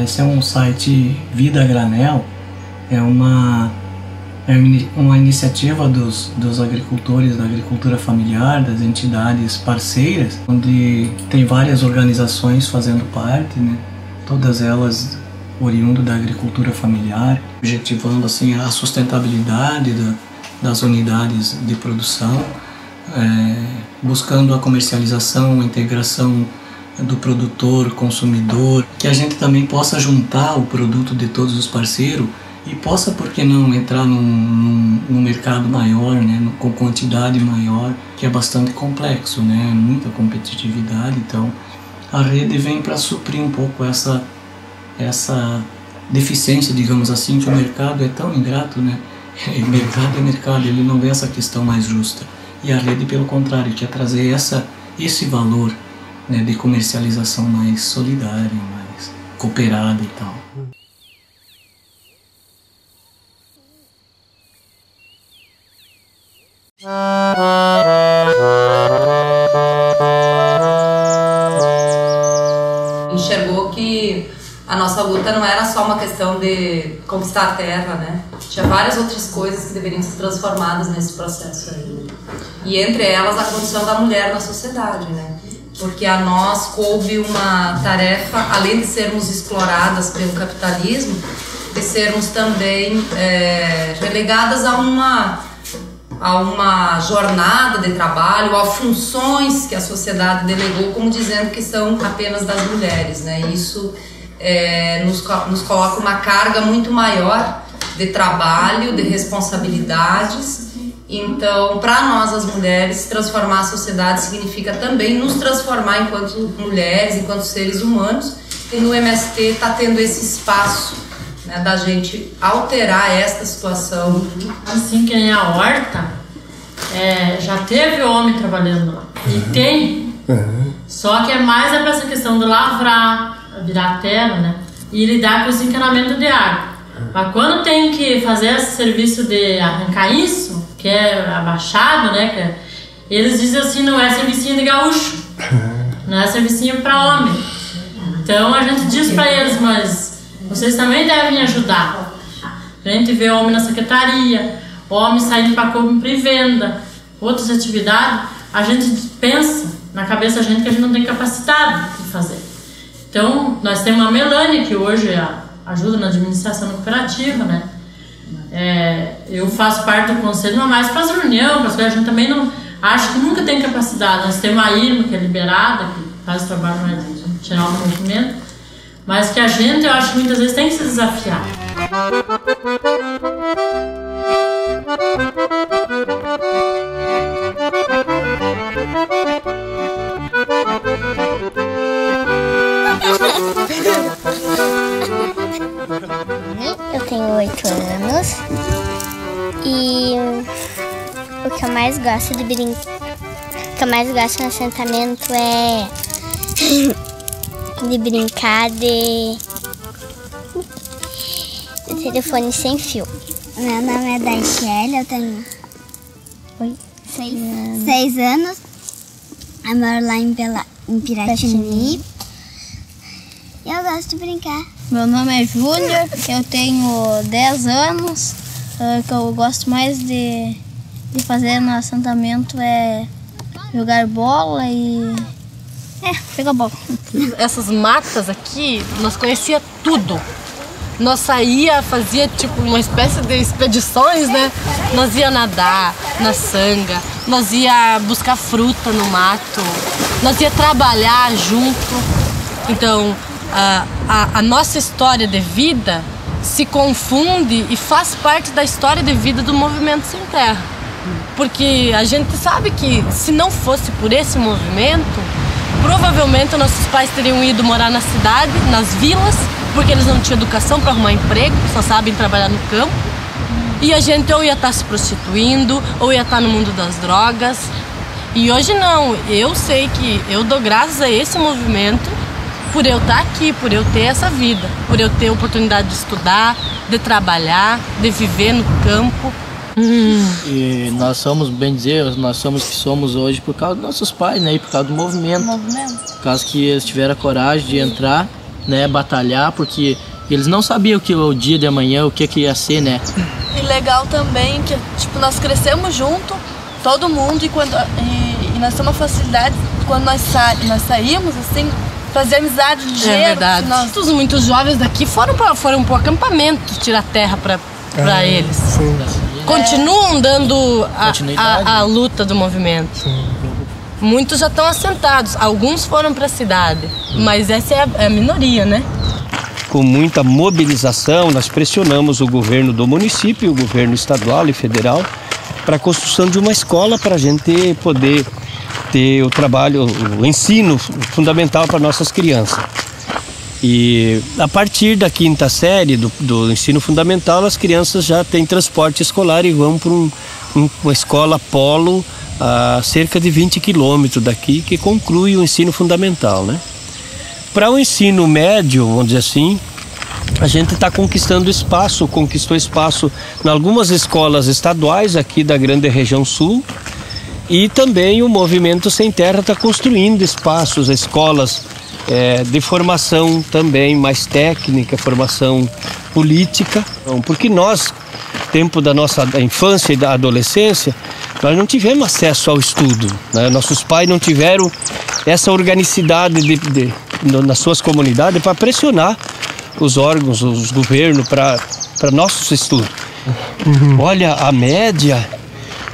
Esse é um site Vida Granel, é uma iniciativa dos agricultores, da agricultura familiar, das entidades parceiras, onde tem várias organizações fazendo parte, né? Todas elas oriundo da agricultura familiar, objetivando assim a sustentabilidade das unidades de produção, buscando a comercialização, a integração do produtor, consumidor, que a gente também possa juntar o produto de todos os parceiros e possa, por que não, entrar num mercado maior, né, com quantidade maior, que é bastante complexo, né, muita competitividade. Então a rede vem para suprir um pouco essa deficiência, digamos assim, que o mercado é tão ingrato, né? Mercado é mercado, ele não vê essa questão mais justa. E a rede, pelo contrário, quer trazer esse valor, né, de comercialização mais solidária, mais cooperada e tal. Enxergou que a nossa luta não era só uma questão de conquistar a terra, né? Tinha várias outras coisas que deveriam ser transformadas nesse processo aí. E entre elas a condição da mulher na sociedade, né? Porque a nós coube uma tarefa, além de sermos exploradas pelo capitalismo, de sermos também relegadas a uma jornada de trabalho, a funções que a sociedade delegou, como dizendo que são apenas das mulheres, né? Isso nos coloca uma carga muito maior de trabalho, de responsabilidades. Então, para nós, as mulheres, transformar a sociedade significa também nos transformar enquanto mulheres, enquanto seres humanos, e no MST está tendo esse espaço, né, da gente alterar esta situação. Assim que nem a horta, já teve homem trabalhando lá. E tem Só que é mais para essa questão de lavrar, virar terra, né? E lidar com esse encanamento de água. Mas quando tem que fazer esse serviço de arrancar isso, que é abaixado, né? Eles dizem assim, não é servicinho de gaúcho, não é servicinho para homem. Então a gente diz para eles, mas vocês também devem ajudar. A gente vê homem na secretaria, homem saindo para compra e venda, outras atividades, a gente pensa na cabeça da gente que a gente não tem capacidade de fazer. Então, nós temos a Melanie, que hoje ajuda na administração da cooperativa, né? Eu faço parte do conselho, mas mais para as reuniões, para as coisas, a gente também não acha que nunca tem capacidade. Nós temos a Irma, que é liberada, que faz o trabalho mais de tirar o movimento, mas que a gente, eu acho que muitas vezes tem que se desafiar. Eu tenho 8 anos e o que eu mais gosto de brincar, o que eu mais gosto no assentamento é de brincar de telefone sem fio. Meu nome é Daichelle, eu tenho 6 anos. Eu moro lá em Piratini. Eu gosto de brincar. Meu nome é Júnior, eu tenho 10 anos. O que eu gosto mais de fazer no assentamento é jogar bola e pegar bola. Essas matas aqui, nós conhecia tudo. Nós fazia tipo uma espécie de expedições, né? Nós ia nadar na sanga, nós ia buscar fruta no mato, nós ia trabalhar junto. Então, a nossa história de vida se confunde e faz parte da história de vida do Movimento Sem Terra. Porque a gente sabe que se não fosse por esse movimento, provavelmente nossos pais teriam ido morar na cidade, nas vilas, porque eles não tinham educação para arrumar emprego, só sabem trabalhar no campo. E a gente ou ia estar se prostituindo, ou ia estar no mundo das drogas. E hoje não, eu sei que eu dou graças a esse movimento por eu estar aqui, por eu ter essa vida, por eu ter a oportunidade de estudar, de trabalhar, de viver no campo. E nós somos, bem dizer, nós somos o que somos hoje por causa dos nossos pais, né? E por causa do movimento. Por causa que eles tiveram a coragem de entrar, né? Batalhar, porque eles não sabiam o dia de amanhã, o que ia ser, né? E legal também que, tipo, nós crescemos junto, todo mundo, e nós temos uma facilidade, quando nós saímos, assim, fazer amizade ligeiro. É verdade. Muitos jovens daqui foram pro acampamento tirar terra para eles. Sim. Continuam dando a luta do movimento. Sim. Muitos já estão assentados, alguns foram para a cidade, mas essa é a minoria, né? Com muita mobilização, nós pressionamos o governo do município, o governo estadual e federal, para a construção de uma escola para a gente poder ter o trabalho, o ensino fundamental para nossas crianças. E a partir da 5ª série do ensino fundamental, as crianças já têm transporte escolar e vão para uma escola polo a cerca de 20 quilômetros daqui, que conclui o ensino fundamental, né? Para o ensino médio, vamos dizer assim, a gente está conquistou espaço em algumas escolas estaduais aqui da grande região sul, e também o Movimento Sem Terra está construindo espaços, escolas de formação também mais técnica, formação política, porque nós, tempo da nossa infância e da adolescência, nós não tivemos acesso ao estudo, né? Nossos pais não tiveram essa organicidade nas suas comunidades para pressionar os órgãos, os governos para nossos estudos. Olha, a média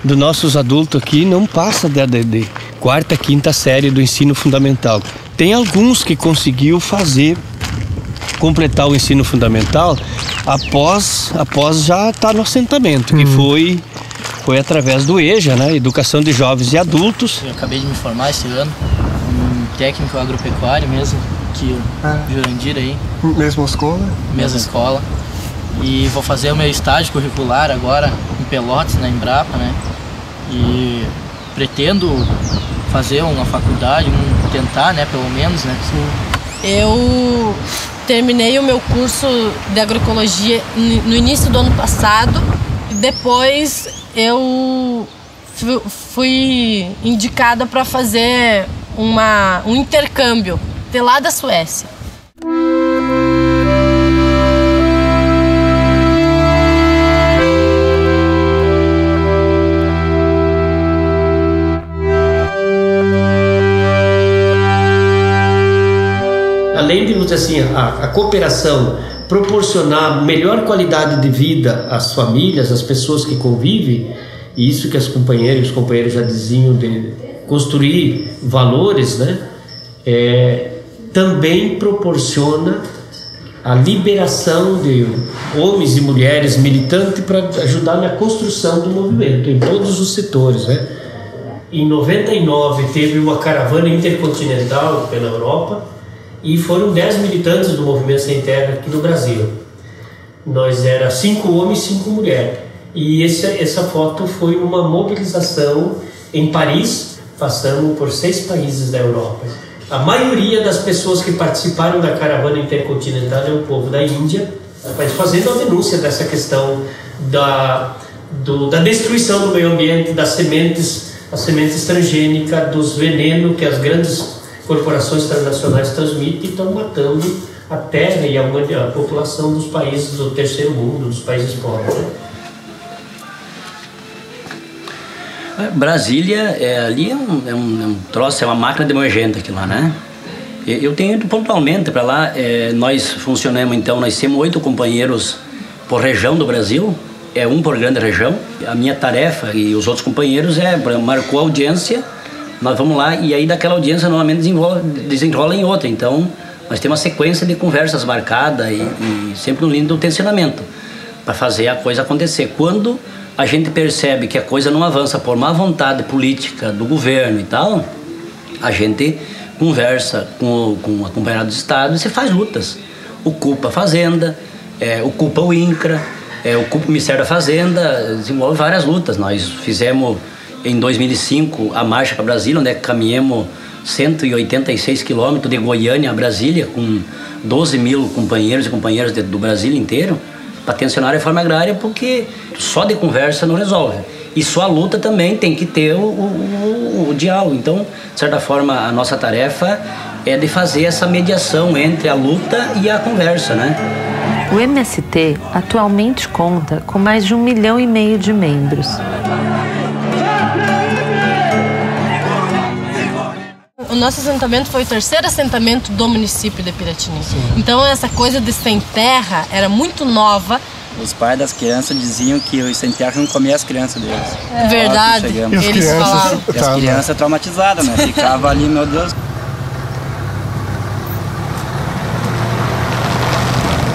dos nossos adultos aqui não passa de 4ª, 5ª série do ensino fundamental. Tem alguns que conseguiu completar o ensino fundamental após já estar no assentamento, que foi através do EJA, né? Educação de Jovens e Adultos. Eu acabei de me formar esse ano, em técnico agropecuário mesmo, que Jurandir aí. Mesma escola? Mesma escola. E vou fazer o meu estágio curricular agora em Pelotas, na Embrapa, né? E pretendo fazer uma faculdade, tentar, né, pelo menos, né? Eu terminei o meu curso de agroecologia no início do ano passado e depois eu fui indicada para fazer um intercâmbio de lá da Suécia. Além de, vamos dizer assim, a cooperação proporcionar melhor qualidade de vida às famílias, às pessoas que convivem, e isso que os companheiros já diziam de construir valores, né? Também proporciona a liberação de homens e mulheres militantes para ajudar na construção do movimento em todos os setores, né? Em 99 teve uma caravana intercontinental pela Europa e foram 10 militantes do Movimento Sem Terra aqui no Brasil. Nós era 5 homens e 5 mulheres. E essa foto foi uma mobilização em Paris, passamos por 6 países da Europa. A maioria das pessoas que participaram da caravana intercontinental é o povo da Índia, fazendo a denúncia dessa questão da destruição do meio ambiente, das sementes, a sementes transgênicas, dos venenos que as grandes corporações transnacionais transmitem e estão matando a terra e a população dos países do terceiro mundo, dos países pobres. Brasília, ali é um troço, é uma máquina de moer gente aqui lá, né? Eu tenho ido pontualmente para lá. Nós funcionamos, então, nós temos 8 companheiros por região do Brasil, um por grande região. A minha tarefa e os outros companheiros marcou a audiência, nós vamos lá e aí daquela audiência normalmente desenrola em outra. Então, nós temos uma sequência de conversas marcadas e sempre no lindo tensionamento para fazer a coisa acontecer. Quando a gente percebe que a coisa não avança por má vontade política do governo e tal, a gente conversa com a Companhia dos Estados e se faz lutas. Ocupa a Fazenda, ocupa o INCRA, ocupa o Ministério da Fazenda, desenvolve várias lutas. Nós fizemos em 2005 a Marcha para Brasília, onde caminhamos 186 quilômetros de Goiânia a Brasília, com 12 mil companheiros e companheiras do Brasil inteiro, para tensionar a reforma agrária, porque só de conversa não resolve. E só a luta também tem que ter o diálogo. Então, de certa forma, a nossa tarefa é de fazer essa mediação entre a luta e a conversa, né? O MST atualmente conta com mais de 1,5 milhão de membros. O nosso assentamento foi o 3º assentamento do município de Piratini. Então essa coisa de sem terra era muito nova. Os pais das crianças diziam que os sem terra não comiam as crianças deles. É verdade, eles falavam. E as crianças traumatizadas, né? Ficava ali, meu Deus.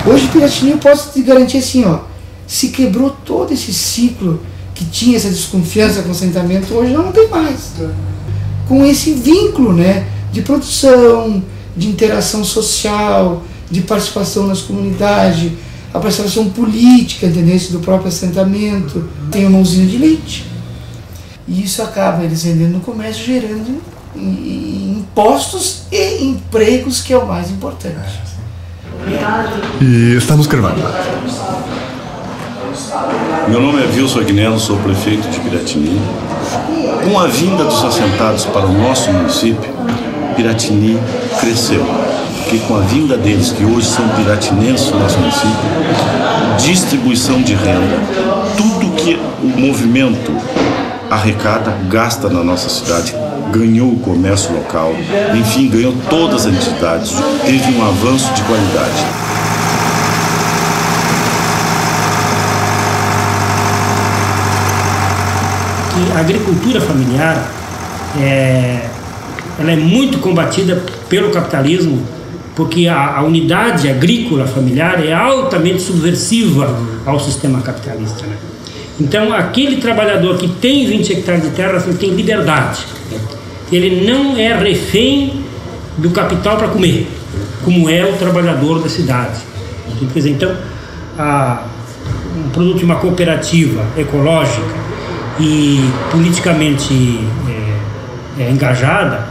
Hoje Piratini eu posso te garantir assim, ó, se quebrou todo esse ciclo que tinha essa desconfiança com o assentamento, hoje não tem mais. Com esse vínculo, né, de produção, de interação social, de participação nas comunidades, a participação política, entendeu? Do próprio assentamento. Tem uma usina de leite. E isso acaba eles vendendo no comércio, gerando impostos e empregos, que é o mais importante. E estamos gravando. Meu nome é Wilson Agnello, sou prefeito de Piratini. Com a vinda dos assentados para o nosso município, Piratini cresceu. Porque com a vinda deles, que hoje são piratinenses no nosso município, distribuição de renda, tudo que o movimento arrecada, gasta na nossa cidade, ganhou o comércio local, enfim, ganhou todas as entidades, teve um avanço de qualidade. A agricultura familiar ela é muito combatida pelo capitalismo, porque a unidade agrícola familiar é altamente subversiva ao sistema capitalista, né? Então, aquele trabalhador que tem 20 hectares de terra, ele tem liberdade. Ele não é refém do capital para comer, como é o trabalhador da cidade. Quer dizer, então, um produto de uma cooperativa ecológica e politicamente engajada,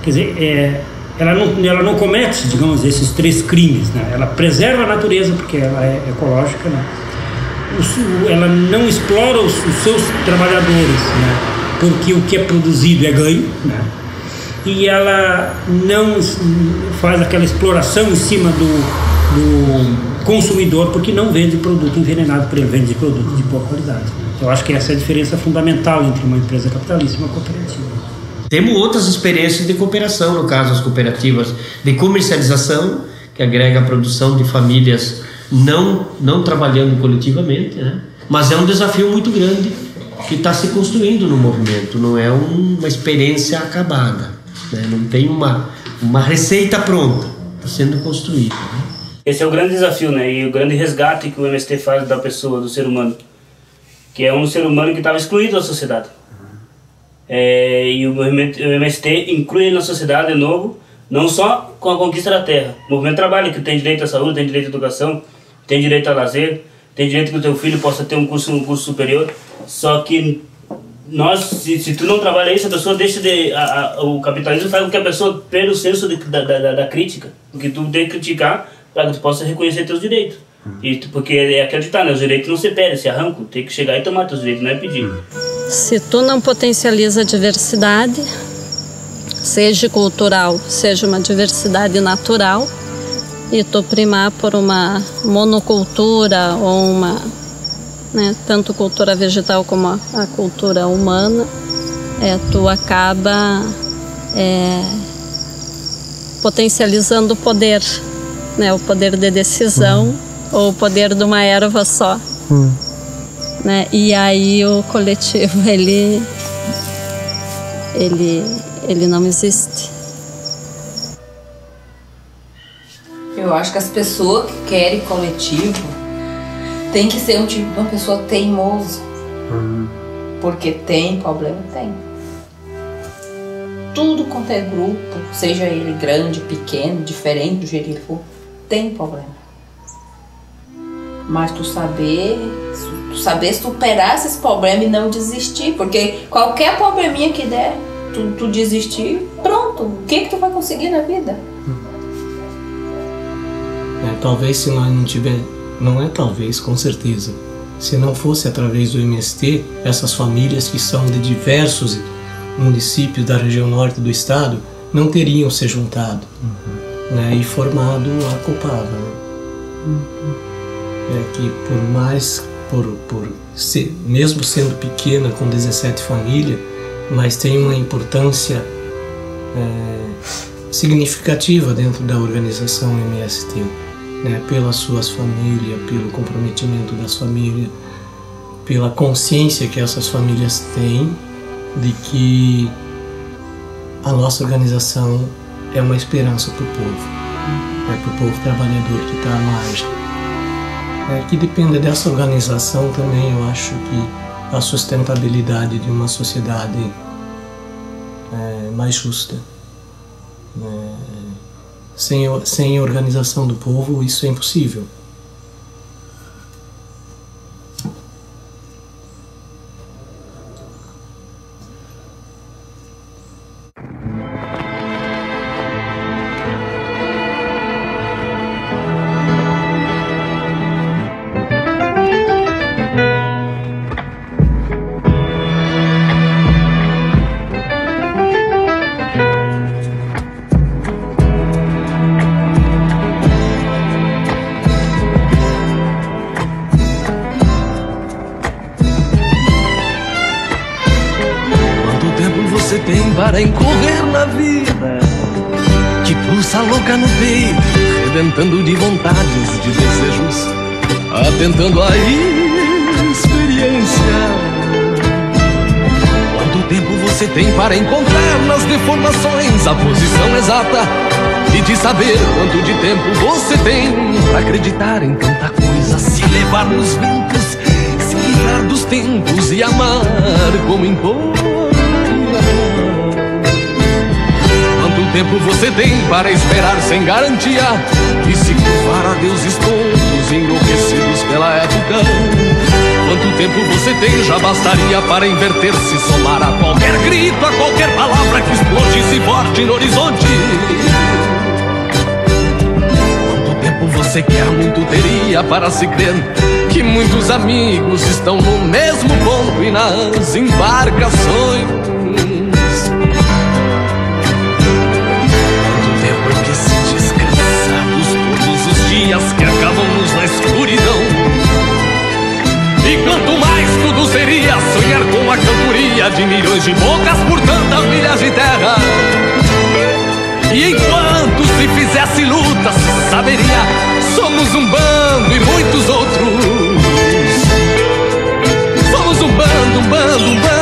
quer dizer, ela não comete, digamos, esses 3 crimes, né? Ela preserva a natureza porque ela é ecológica, né? Ela não explora os seus trabalhadores, né? Porque o que é produzido é ganho, né? E ela não faz aquela exploração em cima do consumidor, porque não vende produto envenenado, vende produto de boa qualidade. Eu acho que essa é a diferença fundamental entre uma empresa capitalista e uma cooperativa. Temos outras experiências de cooperação, no caso as cooperativas de comercialização, que agrega a produção de famílias não trabalhando coletivamente, né? Mas é um desafio muito grande que está se construindo no movimento, não é uma experiência acabada, né? Não tem uma receita pronta, está sendo construída, né? Esse é o grande desafio, né? E o grande resgate que o MST faz da pessoa, do ser humano, que é um ser humano que estava excluído da sociedade. E o MST inclui ele na sociedade de novo, não só com a conquista da terra. O movimento trabalha que tem direito à saúde, tem direito à educação, tem direito a lazer, tem direito que o teu filho possa ter um curso superior. Só que se tu não trabalha isso, a pessoa deixa o capitalismo faz com que a pessoa perca o senso da crítica, porque tu tem que criticar para que tu possa reconhecer teus direitos. Porque é acreditar, né? Os direitos não se perdem, se arrancam, tem que chegar e tomar teus direitos, não é pedir. Se tu não potencializa a diversidade, seja cultural, seja uma diversidade natural, e tu primar por uma monocultura ou uma, né, tanto cultura vegetal como a cultura humana, tu acaba potencializando o poder, né, o poder de decisão ou o poder de uma erva só. Né? E aí o coletivo ele não existe. Eu acho que as pessoas que querem coletivo tem que ser um tipo de uma pessoa teimosa. Porque tem problema, tem. Tudo quanto é grupo, seja ele grande, pequeno, diferente do jeito que ele for, tem problema. Mas tu saber superar esses problemas e não desistir, porque qualquer probleminha que der, tu desistir, pronto, o que tu vai conseguir na vida? Talvez se nós não tiver, não é talvez, com certeza, se não fosse através do MST, essas famílias que são de diversos municípios da região norte do estado não teriam se juntado, né, e formado a Copava. Que por mais, mesmo sendo pequena, com 17 famílias, mas tem uma importância significativa dentro da organização MST, né, pelas suas famílias, pelo comprometimento das famílias, pela consciência que essas famílias têm de que a nossa organização é uma esperança para o povo, para o povo trabalhador que está à margem. Que depende dessa organização também, eu acho que a sustentabilidade de uma sociedade mais justa. Sem a organização do povo, isso é impossível. Para incorrer na vida, que pulsa louca no peito, rebentando de vontades, de desejos, atentando a experiência. Quanto tempo você tem para encontrar nas deformações a posição exata e de saber quanto de tempo você tem para acreditar em tanta coisa, se levar nos ventos, se livrar dos tempos e amar como importa. Quanto tempo você tem para esperar sem garantia e se curvar a deuses tontos enlouquecidos pela época? Quanto tempo você tem já bastaria para inverter-se, somar a qualquer grito, a qualquer palavra lance forte no horizonte. Quanto tempo você quer, muito teria para se crer que muitos amigos estão no mesmo ponto e nas embarcações. Quanto tempo que se cansados todos os dias que acabamos na escuridão. E quanto mais tudo seria sonhar com a cantoria de milhões de bocas por tantas milhas de terra. E enquanto se fizesse luta, se saberia, somos um bando e muitos outros. Somos um bando, um bando, um bando.